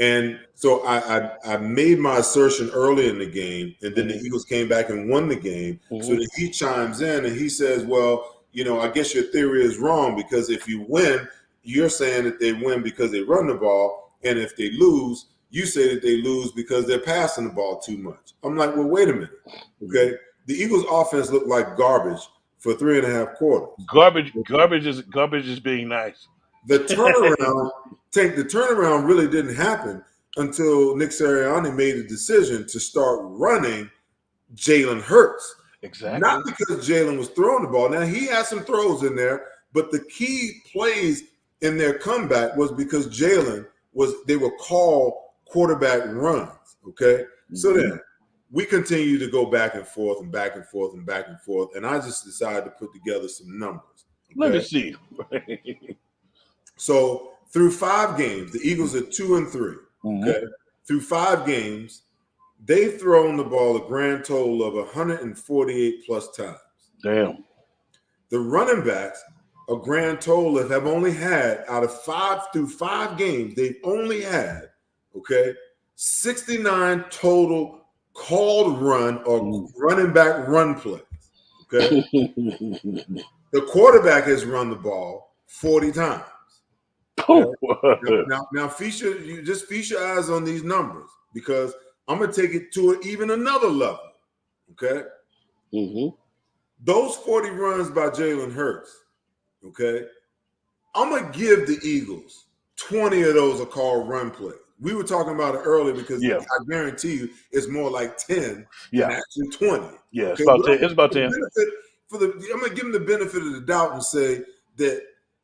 And so I made my assertion early in the game, and then the Eagles came back and won the game. So then he chimes in and he says, well, you know, I guess your theory is wrong, because if you win, you're saying that they win because they run the ball. And if they lose, you say that they lose because they're passing the ball too much. I'm like, well, wait a minute. Okay. The Eagles offense looked like garbage for 3.5 quarters. Garbage is being nice. The turnaround really didn't happen until Nick Sirianni made a decision to start running Jalen Hurts. Exactly. Not because Jalen was throwing the ball. Now, he had some throws in there, but the key plays in their comeback was because they were called quarterback runs. Okay. So then we continue to go back and forth and back and forth and back and forth. And I just decided to put together some numbers. Okay? Let me see. So through 5 games, the Eagles are 2-3. Okay. Through 5 games, they've thrown the ball a grand total of 148 plus times. Damn. The running backs, a grand total of have only had, out of 5 games, they've only had, 69 total called run or running back run plays. Okay. The quarterback has run the ball 40 times. Okay? Now feast your eyes on these numbers, because I'm gonna take it to even another level. Okay. Those 40 runs by Jalen Hurts, okay, I'm gonna give the Eagles 20 of those are called run plays. We were talking about it earlier, because I guarantee you it's more like 10 than actually 20. Yeah, okay? It's about 10. I'm gonna give them the benefit of the doubt and say that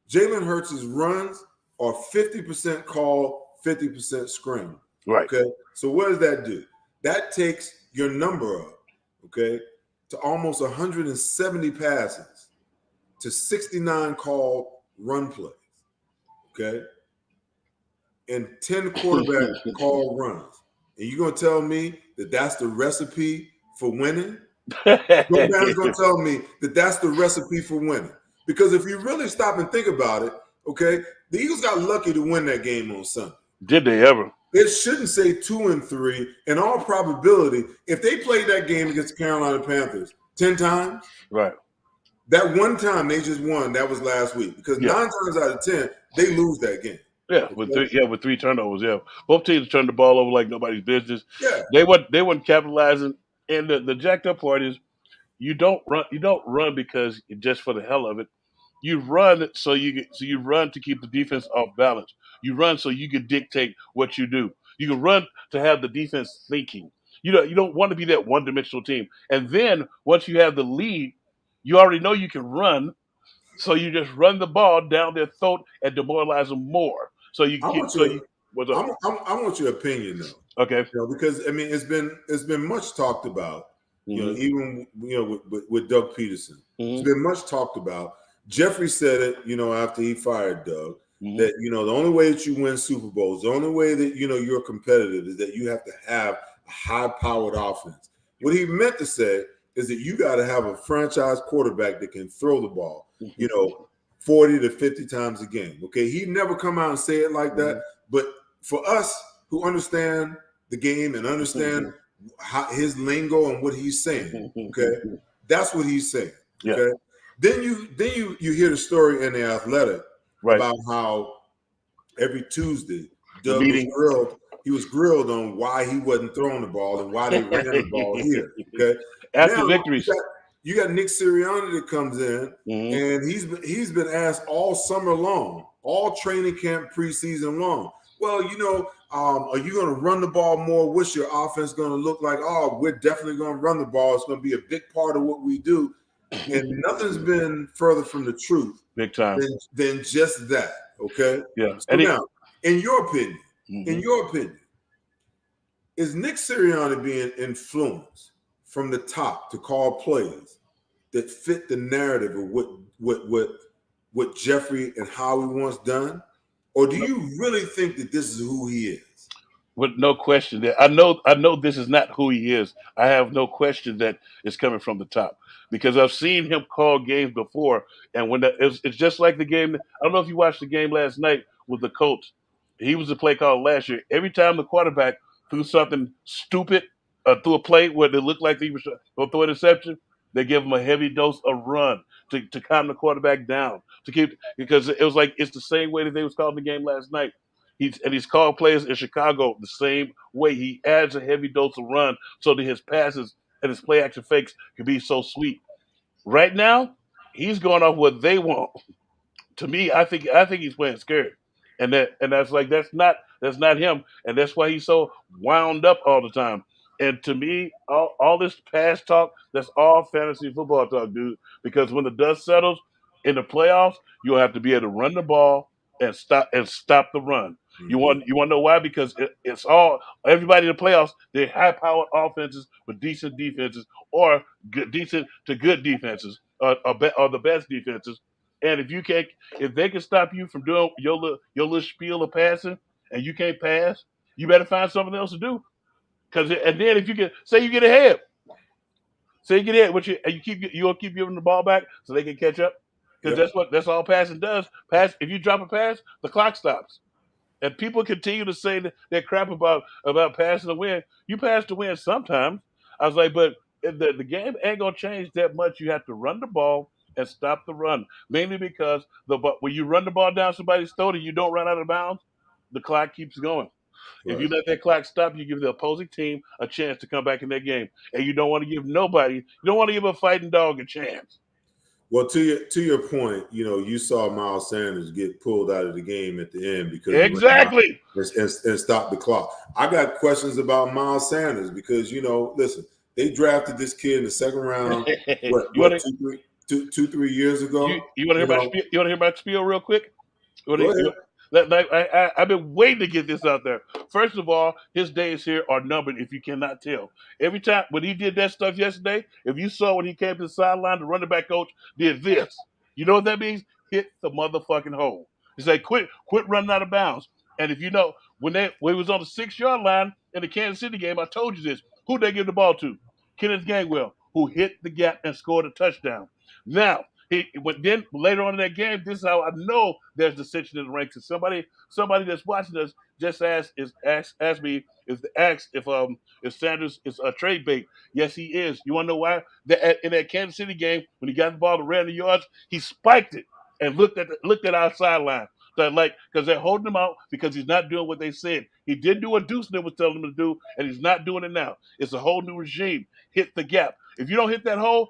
Jalen Hurts' runs are 50% called, 50% scrambled. Right. Okay. So what does that do? That takes your number up, okay, to almost 170 passes to 69 called run plays. Okay. And 10 quarterback called runs. And you're gonna tell me that that's the recipe for winning? Nobody's gonna tell me that that's the recipe for winning. Because if you really stop and think about it, okay, the Eagles got lucky to win that game on Sunday. Did they ever? It shouldn't say 2-3. In all probability, if they played that game against the Carolina Panthers 10 times, right, that one time they just won, that was last week. Because 9 times out of 10, they lose that game. Yeah, with 3 turnovers. Yeah, both teams turned the ball over like nobody's business. Yeah, they weren't capitalizing. And the jacked up part is you don't run because just for the hell of it. You run so you run to keep the defense off balance. You run so you can dictate what you do. You can run to have the defense thinking. You don't want to be that one dimensional team. And then once you have the lead, you already know you can run, so you just run the ball down their throat and demoralize them more. So you I keep want so you. you what's up? I want your opinion though. Okay. Because I mean, it's been much talked about. Hmm. Even with Doug Peterson, it's Hmm. been much talked about. Jeffrey said it, after he fired Doug, Hmm. that the only way that you win Super Bowls, the only way that you're competitive is that you have to have a high-powered offense. What he meant to say is that you got to have a franchise quarterback that can throw the ball, you know, 40 to 50 times a game. Okay, he never come out and say it like that, but for us who understand the game and understand his lingo and what he's saying. Okay, that's what he's saying. Yeah. Okay, then you hear the story in the Athletic Right. about how every Tuesday The Doug was meeting. grilled. He was grilled on why he wasn't throwing the ball and why they ran the ball here. Okay, After now victories. you got Nick Sirianni that comes in, Hmm. and he's been asked all summer long, all training camp, preseason long. Well, are you going to run the ball more? What's your offense going to look like? Oh, we're definitely going to run the ball. It's going to be a big part of what we do. And nothing's been further from the truth Big time. than just that. Okay. Yeah. So now, in your opinion, in Mhm. your opinion, is Nick Sirianni being influenced from the top to call plays that fit the narrative of what Jeffrey and Howie wants done? Or do you really think that this is who he is? With no question that I know this is not who he is. I have no question that it's coming from the top because I've seen him call games before, and it's just like the game. I don't know if you watched the game last night with the Colts. He was the play caller last year. Every time the quarterback threw something stupid, threw a play where it looked like he was going to throw an interception, they give him a heavy dose of run to calm the quarterback down to keep because it was like it's the same way that they was calling the game last night. He's called players in Chicago the same way. He adds a heavy dose of run so that his passes and his play action fakes can be so sweet. Right now, he's going off what they want. To me, I think he's playing scared, and that's him, and that's why he's so wound up all the time. And to me, all this past talk, that's all fantasy football talk, dude. Because when the dust settles in the playoffs, you'll have to be able to run the ball and stop the run. You Mm-hmm. want to know why? Because it's all everybody in the playoffs. They're high powered offenses with decent defenses, or decent to good defenses, or the best defenses. And if they can stop you from doing your little spiel of passing, and you can't pass, you better find something else to do. And then if you get say you get ahead, say you get ahead, you'll keep giving the ball back so they can catch up. Because Yep. that's all passing does. Pass if you drop a pass, the clock stops. And people continue to say that crap about passing the win. You pass the win sometimes. I was like, but if the game ain't gonna change that much. You have to run the ball and stop the run. Mainly because when you run the ball down somebody's throat and you don't run out of bounds, the clock keeps going. If you Right. let that clock stop, you give the opposing team a chance to come back in that game. And you don't want to give nobody, you don't want to give a fighting dog a chance. Well, to your point, you saw Miles Sanders get pulled out of the game at the end because he ran out Exactly. and stopped the clock. I got questions about Miles Sanders because listen, they drafted this kid in the second round. you want to 2, 3 years ago? you want to hear You about know, spiel? You want to hear about spiel real quick? What do go you, ahead. I've been waiting to get this out there. First of all, his days here are numbered if you cannot tell. Every time when he did that stuff yesterday, if you saw when he came to the sideline, the running back coach did this. You know what that means? Hit the motherfucking hole. He said, quit running out of bounds. And if you know, when he was on the 6 yard line in the Kansas City game, I told you this. Who they give the ball to? Kenneth Gainwell, who hit the gap and scored a touchdown. Now, then later on in that game, this is how I know there's dissension in the ranks. And somebody that's watching us just asked me if Sanders is a trade bait. Yes, he is. You want to know why? In that Kansas City game, when he got the ball to ran the yards, he spiked it and looked at our sideline. So because they're holding him out because he's not doing what they said. He did do what Deuce was telling him to do, and he's not doing it now. It's a whole new regime. Hit the gap. If you don't hit that hole,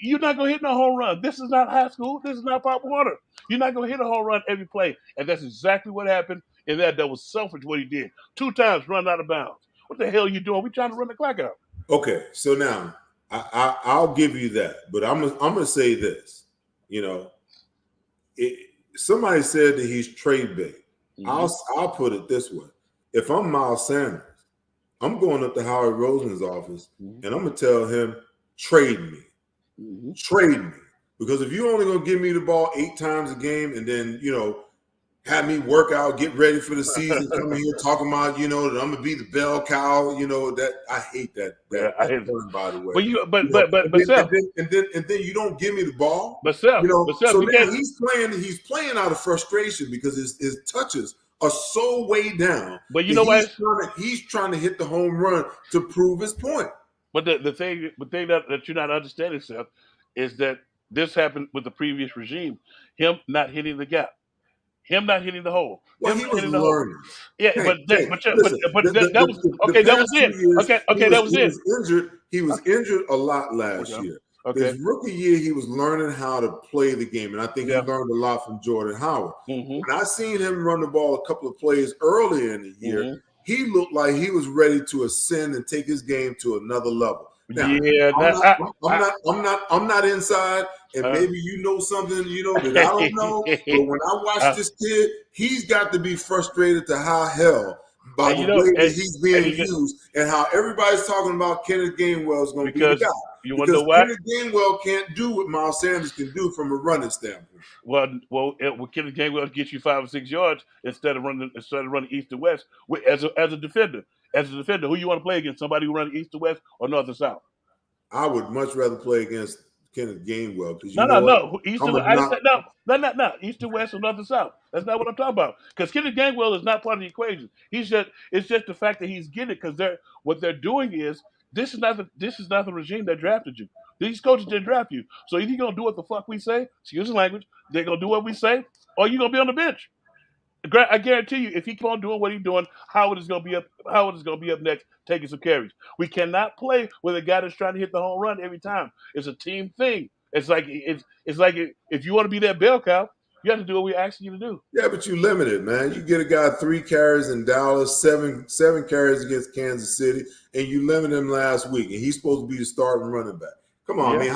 You're not gonna hit no home run. This is not high school. This is not Pop Warner. You're not gonna hit a home run every play, and that's exactly what happened. And that was selfish what he did. 2 times run out of bounds. What the hell are you doing? We trying to run the clock out. Okay, so now I'll give you that, but I'm gonna say this. You know, somebody said that he's trade bait. I'll put it this way: if I'm Miles Sanders, I'm going up to Howard Roseman's office and I'm gonna tell him, trade me, trade me, because if you're only gonna give me the ball 8 times a game and then have me work out, get ready for the season, come in here talking about, that I'm gonna be the bell cow, that I hate that. I hate term, by the way. But Seth, and then you don't give me the ball. But Seth, so now he's playing out of frustration because his touches are so way down. But you know what? He's trying to hit the home run to prove his point. But the thing that you're not understanding, Seth, is that this happened with the previous regime. Him not hitting the gap. Him not hitting the hole. Well, he was learning. Yeah, that was okay. That was it. Okay, that was it. He was injured a lot last year. Okay. His rookie year, he was learning how to play the game, and I think he learned a lot from Jordan Howard. When I seen him run the ball a couple of plays earlier in the year, he looked like he was ready to ascend and take his game to another level. Now, I'm not inside, and maybe you know something, that I don't know. But when I watch this kid, he's got to be frustrated to high hell by the way that he's being used and how everybody's talking about Kenneth Gainwell is going to be the guy. You want to know why? Kenneth Gainwell can't do what Miles Sanders can do from a running standpoint. Well, Kenneth Gainwell gets you 5 or 6 yards instead of running east to west as a defender. As a defender, who you want to play against? Somebody who runs east to west or north to south? I would much rather play against Kenneth Gainwell because no. East to west. No. East to west or north to south. That's not what I'm talking about. Because Kenneth Gainwell is not part of the equation. It's just the fact that he's getting it because what they're doing is this is not the regime that drafted you. These coaches didn't draft you. So either you're gonna do what the fuck we say, excuse the language, they're gonna do what we say, or you're gonna be on the bench. I guarantee you, if he keep on doing what he's doing, Howard is gonna be up next, taking some carries. We cannot play with a guy that's trying to hit the home run every time. It's a team thing. It's like if you want to be that bell cow, you have to do what we're asking you to do. Yeah, but you limited, man. You get a guy 3 carries in Dallas, seven carries against Kansas City, and you limited him last week, and he's supposed to be the starting running back. Come on, man.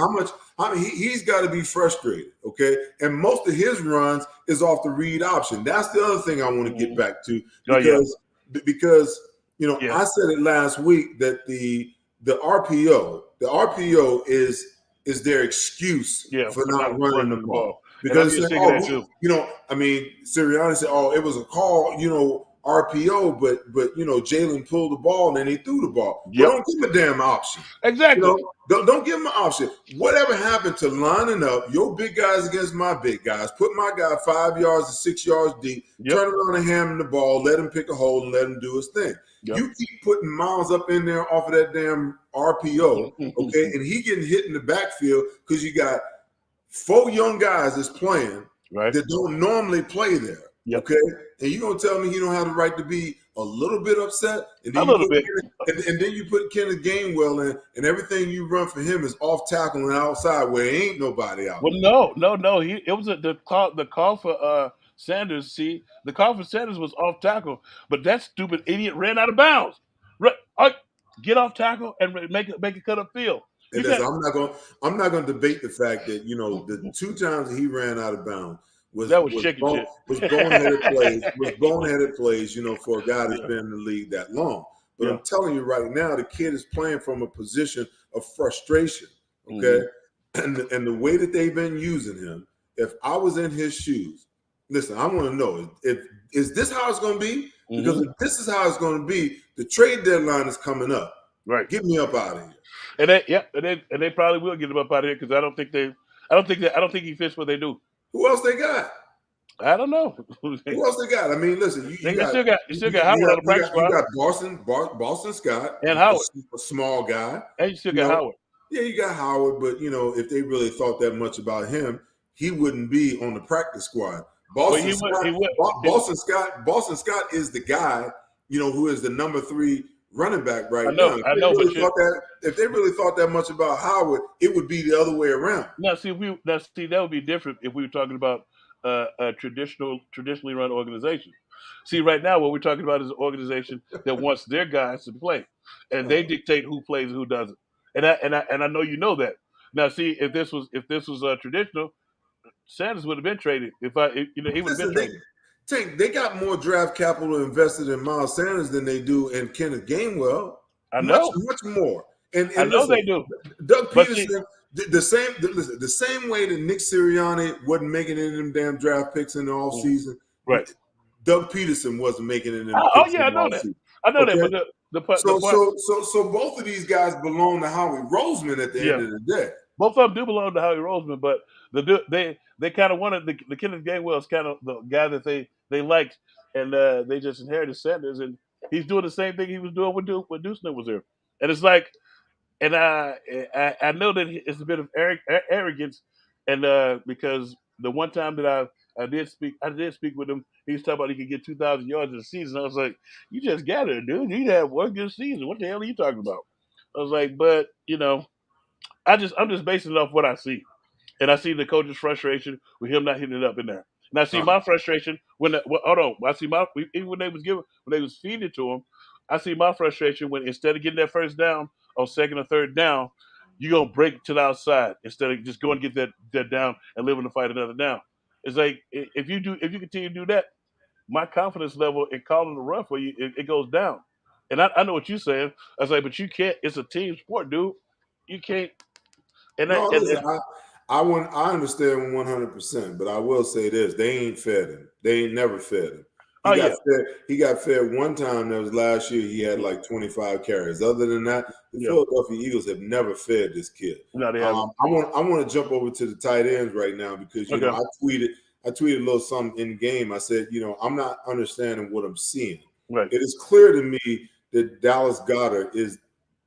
He's got to be frustrated, okay? And most of his runs is off the read option. That's the other thing I want to get back to because I said it last week that the RPO is their excuse for not running the ball. Because Sirianni said, it was a call, RPO, but Jalen pulled the ball and then he threw the ball. Yep. Well, don't give him a damn option. Exactly. Don't give him an option. Whatever happened to lining up your big guys against my big guys, put my guy 5 yards to 6 yards deep, turn around and hand him the ball, let him pick a hole and let him do his thing. Yep. You keep putting Miles up in there off of that damn RPO, okay, and he getting hit in the backfield because you got 4 young guys that's playing that don't normally play there. Yep. Okay, and you gonna tell me he don't have the right to be a little bit upset, and then and then you put Kenneth Gainwell in, and everything you run for him is off tackle and outside where there ain't nobody out. Well, no. It was the call for Sanders. See, the call for Sanders was off tackle, but that stupid idiot ran out of bounds. Get off tackle and make it cut up field. I'm not gonna debate the fact that the 2 times that he ran out of bounds. Was boneheaded plays, for a guy that's been in the league that long. But I'm telling you right now, the kid is playing from a position of frustration, okay? And the way that they've been using him, if I was in his shoes, listen, I want to know, is this how it's going to be? Because if this is how it's going to be, the trade deadline is coming up. Right. Get me up out of here. And they probably will get him up out of here because I don't think he fits what they do. Who else they got? I don't know. Who else they got? I mean, listen, you still got Howard on the practice squad. You got Boston Scott and Howard, a small guy, and you still got Howard. Yeah, you got Howard, but if they really thought that much about him, he wouldn't be on the practice squad. Boston Scott is the guy, who is the number 3 running back right I now. know, I know, but If they really thought that much about Howard, it would be the other way around. now see that would be different if we were talking about a traditionally run organization. See, right now what we're talking about is an organization that wants their guys to play, and they Uh, dictate who plays and who doesn't. And I know you know that. Now, see, if this was traditional, Sanders would have been traded. He would have been Listen, traded. they got more draft capital invested in Miles Sanders than they do in Kenneth Gainwell. I Much, know, much more. And I and know listen, they do. Doug But see, Peterson, the same way that Nick Sirianni wasn't making any of them damn draft picks in the mm, offseason, right? Doug Peterson wasn't making any of them Oh picks yeah, in I the know that. offseason. I know that. Okay? But the So part, so so so both of these guys belong to Howie Roseman at the end yeah. of the day. Both of them do belong to Howie Roseman, but they kind of wanted the Kenneth Gainwell is kind of the guy that they liked, and they just inherited Sanders, and he's doing the same thing he was doing when Deuce was there, and it's like, and I know that it's a bit of arrogance, and because the one time that I did speak with him, he was talking about he could get 2,000 yards in a season. I was like, you just got it, dude. You have one good season. What the hell are you talking about? I was like, but I'm just basing it off what I see, and I see the coach's frustration with him not hitting it up in there, and I see Uh, my frustration hold on, I see even when they was feeding it to him, I see my frustration when instead of getting that first down on second or third down, you gonna break it to the outside instead of just going to get that down and living to fight another down. It's like if you continue to do that, my confidence level in calling the run for you it goes down, and I know what you're saying. I was like, but you can't. It's a team sport, dude. You can't. And I no, listen, and I understand 100%, but I will say this: they ain't fed him. They ain't never fed him. He oh got yeah, fed. He got fed one time. That was last year. He had like 25 carries. Other than that, the yeah. Philadelphia Eagles have never fed this kid. No, they haven't. I want to jump over to the tight ends right now because Okay, I tweeted a little something in game. I said, I'm not understanding what I'm seeing. right, It is clear to me that Dallas Goedert is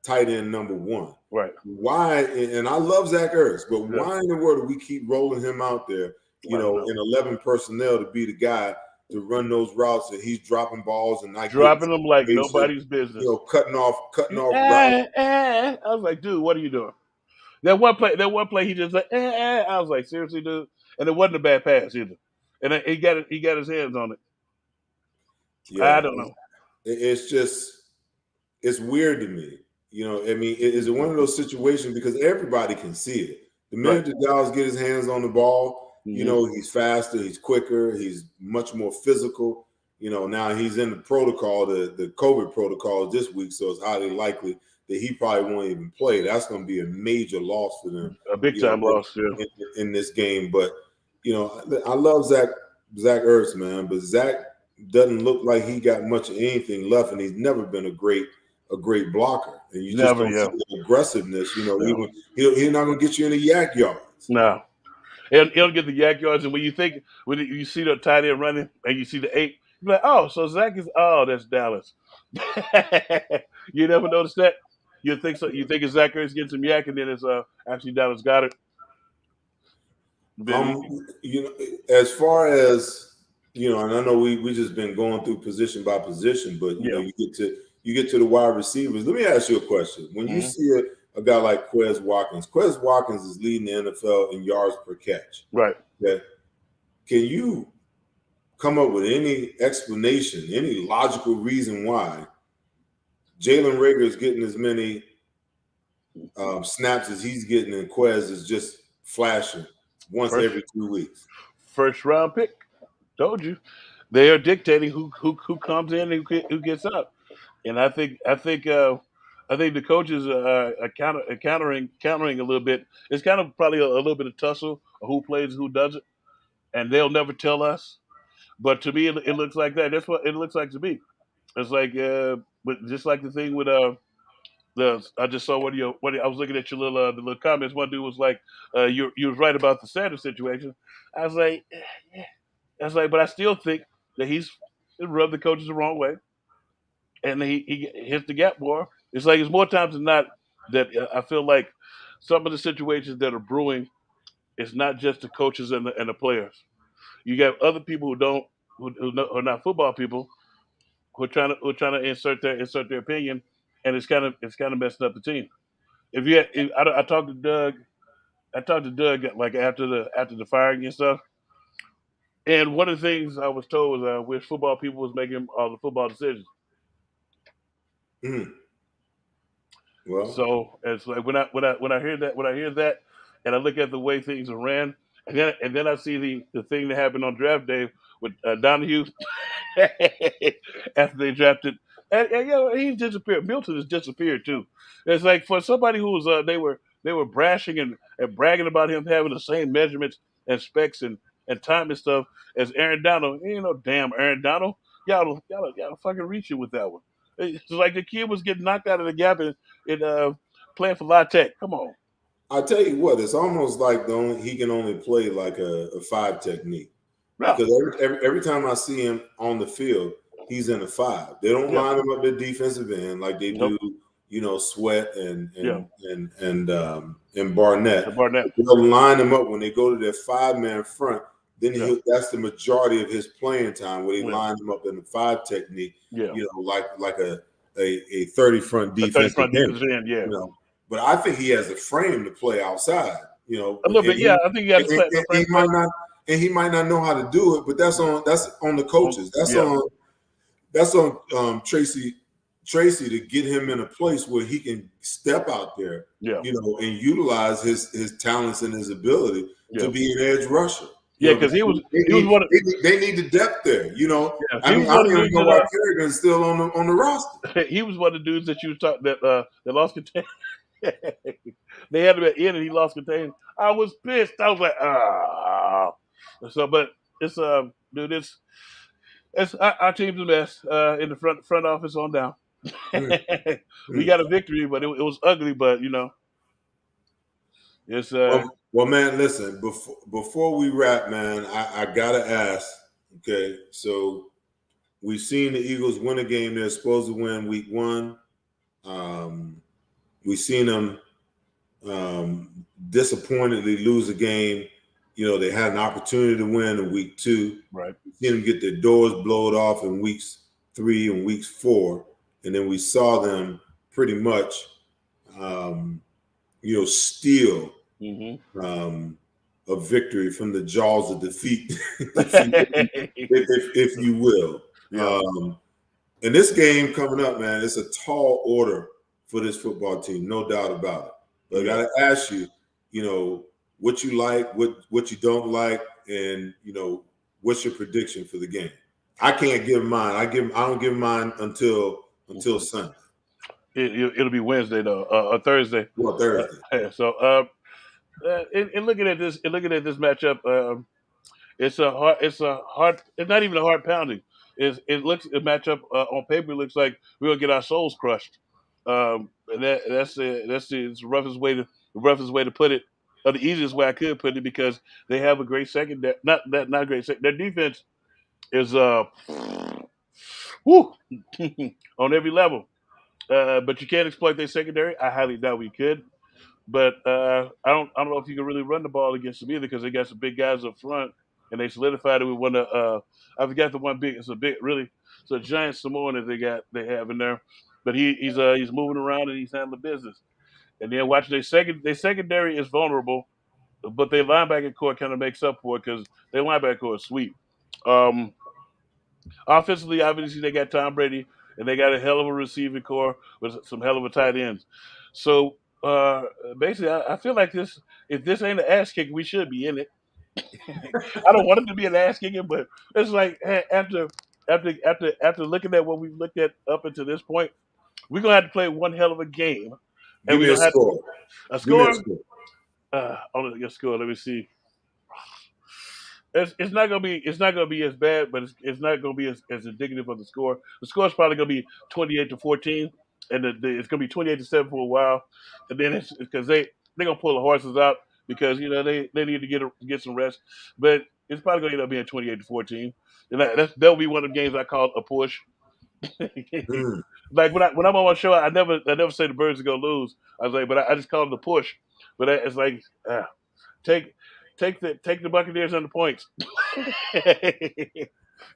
tight end number one. right, Why? And I love Zach Ertz, but yeah. why in the world do we keep rolling him out there, I don't know. in 11 personnel to be the guy to run those routes, and he's dropping balls and not getting Dropping them like separation, nobody's business. cutting off routes. I was like, dude, what are you doing? That one play, he just like, I was like, seriously, dude. And it wasn't a bad pass either. And he got it. He got his hands on it. I Yeah, don't know. it's just it's weird to me. I mean, is it one of those situations because everybody can see it? The Right. minute that Dallas get his hands on the ball, Hmm. he's faster, he's quicker, he's much more physical. Now he's in the protocol, the COVID protocol this week, so it's highly likely that he probably won't even play. That's going to be a major loss for them, A big time loss. Yeah. in this game. But I love Zach Ertz, man, but Zach doesn't look like he got much of anything left, and he's never been a great blocker, and you just Never. don't see Yeah. the aggressiveness. Yeah. Even he's not going to get you in the yak yards. No. And he'll get the yak yards, and when you see the tight end running, and you see the eight, you're like, oh, so Zach is, that's Dallas. You never noticed that? You think so? You think it's Zach Ertz getting some yak, and then it's actually Dallas got it. But Um, as far as and I know we just been going through position by position, but yeah, you get to the wide receivers. Let me ask you a question. When you hmm see a guy like Quez Watkins is leading the NFL in yards per catch. right. Okay? Can you come up with any explanation, any logical reason why Jalen Rager is getting as many snaps as he's getting, and Quez is just flashing once First every 2 weeks? first round pick. Told you. They are dictating who comes in and who gets out. And I think the coaches are countering a little bit. It's kind of probably a little bit of tussle of who plays and who doesn't, and they'll never tell us. But to me, it looks like that. That's what it looks like to me. It's like, but just like the thing with the I just saw what I was looking at your the little comments. One dude was like, you was right about the Sanders situation. I was like, but I still think that he's rubbed the coaches the wrong way, and he hits the gap more. It's like it's more times than not that I feel like some of the situations that are brewing, it's not just the coaches and the players. You got other people who are not football people who are trying to insert their opinion, and it's kind of messing up the team. I talked to Doug. I talked to Doug like after the firing and stuff. And one of the things I was told was which football people was making all the football decisions. Mm. Well, So it's like when I hear that, and I look at the way things are ran, and then I see the thing that happened on draft day with Donahue after they drafted, and he's disappeared. Milton has disappeared too. It's like for somebody who was they were brashing and bragging about him having the same measurements and specs and time and stuff as Aaron Donald. You know, damn Aaron Donald, y'all fucking reaching with that one. It's like the kid was getting knocked out of the gap in playing for La Tech. Come on, I tell you what, it's almost like he can only play like a five technique yeah, because every time I see him on the field, he's in a five. They don't yeah, line him up at defensive end like they nope, do, Sweat and yeah, Barnett. and Barnett, They'll line him up when they go to their five-man front. Then yeah, that's the majority of his playing time where they yeah, line him up in the five technique, yeah. like a 30 front A 30 defensive front end, defensive end, yeah. you know. But I think he has a frame to play outside, A little and bit, yeah. he I think you got the and frame he play. he might not know how to do it, but that's on the coaches. Yeah, That's on Tracy to get him in a place where he can step out there, yeah, and utilize his talents and his ability to yeah, be an edge rusher. yeah. Because Because he was one of they need the depth there. yeah I he mean, was I one don't of the even dudes know why Kerrigan's still on the roster. that he was one of the dudes that you talked that lost contain. They had him at end and he lost contain. I was pissed. I was like, ah. So, but it's dude, it's our team's a mess in the front office on down. Mm, We mm. got a victory, but it was ugly. But it's Well, man, listen. Before we wrap, man, I gotta ask. Okay, so we've seen the Eagles win a game they're supposed to win week one. We've seen them disappointedly lose a game. They had an opportunity to win in week two. right. We've seen them get their doors blown off in weeks 3 and weeks 4. And then we saw them pretty much, steal a victory from the jaws of defeat, if you will. Yeah. And this game coming up, man, it's a tall order for this football team, no doubt about it. But I got to ask you, what you like, what you don't like, and what's your prediction for the game? I can't give mine. I don't give mine until Sunday. It'll be Wednesday though, or Thursday. Well, Thursday. So, in looking at this matchup, it's not even a hard pounding. It matchup on paper looks like we're gonna get our souls crushed. And that's the roughest way to put it, or the easiest way I could put it, because they have a great secondary. Not great. Their defense is whoo, on every level. But you can't exploit their secondary. I highly doubt we could. But I don't know if you can really run the ball against them either, because they got some big guys up front, and they solidified it with one of I forgot the one big. It's a giant Samoan that they have in there, but he's moving around and he's handling business. And then watch their secondary is vulnerable, but their linebacker core kind of makes up for it because their linebacker core is sweet. Um, Offensively, obviously they got Tom Brady and they got a hell of a receiving core with some hell of a tight ends. So basically, I feel like this. If this ain't an ass kick, we should be in it. I don't want it to be an ass kicking, but it's like after looking at what we've looked at up until this point, we're gonna have to play one hell of a game, and Give we're me a gonna have score. a Give me a score. score. On the score, let me see. It's not gonna be as bad, but it's not gonna be as indicative of the score. The score is probably gonna be 28-14, and it's gonna be 28-7 for a while, and then it's because they're gonna pull the horses out because they need to get some rest, but it's probably gonna end up being 28-14, and that'll be one of the games I call a push. Mm. Like when I'm on my show, I never say the Birds are gonna lose. I was like, but I just call it a push. But it's like take take the Buccaneers on the points.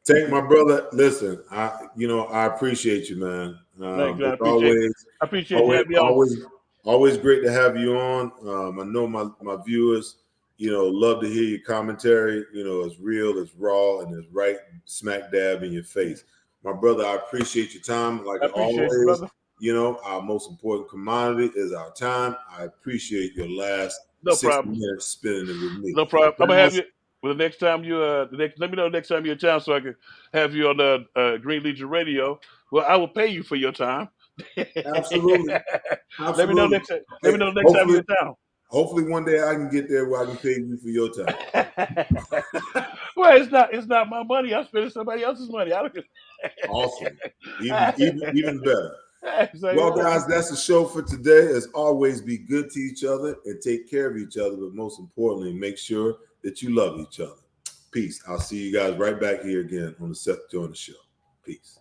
Tank, my brother, listen, I appreciate you, man. Thanks, I It's appreciate you always, having me on. always, always great to have you on. I know my viewers, love to hear your commentary. It's real, it's raw, and it's right smack dab in your face. My brother, I appreciate your time. Like I appreciate you, always, brother. our most important commodity is our time. I appreciate your last No 60 problem. minutes spending it with me. No problem. I'm gonna have Guys, you. Well, the next time let me know next time you're in town so I can have you on the Green Legion Radio. Well, I will pay you for your time. absolutely. Let me know Absolutely. next. Let me Hey, know next time hopefully, you're in town. hopefully one day I can get there where I can pay you for your time. Well, it's not my money. I'm spending somebody else's money. I don't. Awesome. Even better. So, Well, yeah. guys, that's the show for today. As always, be good to each other and take care of each other, but most importantly, make sure that you love each other. Peace. I'll see you guys right back here again on the Seth Joyner Show. Peace.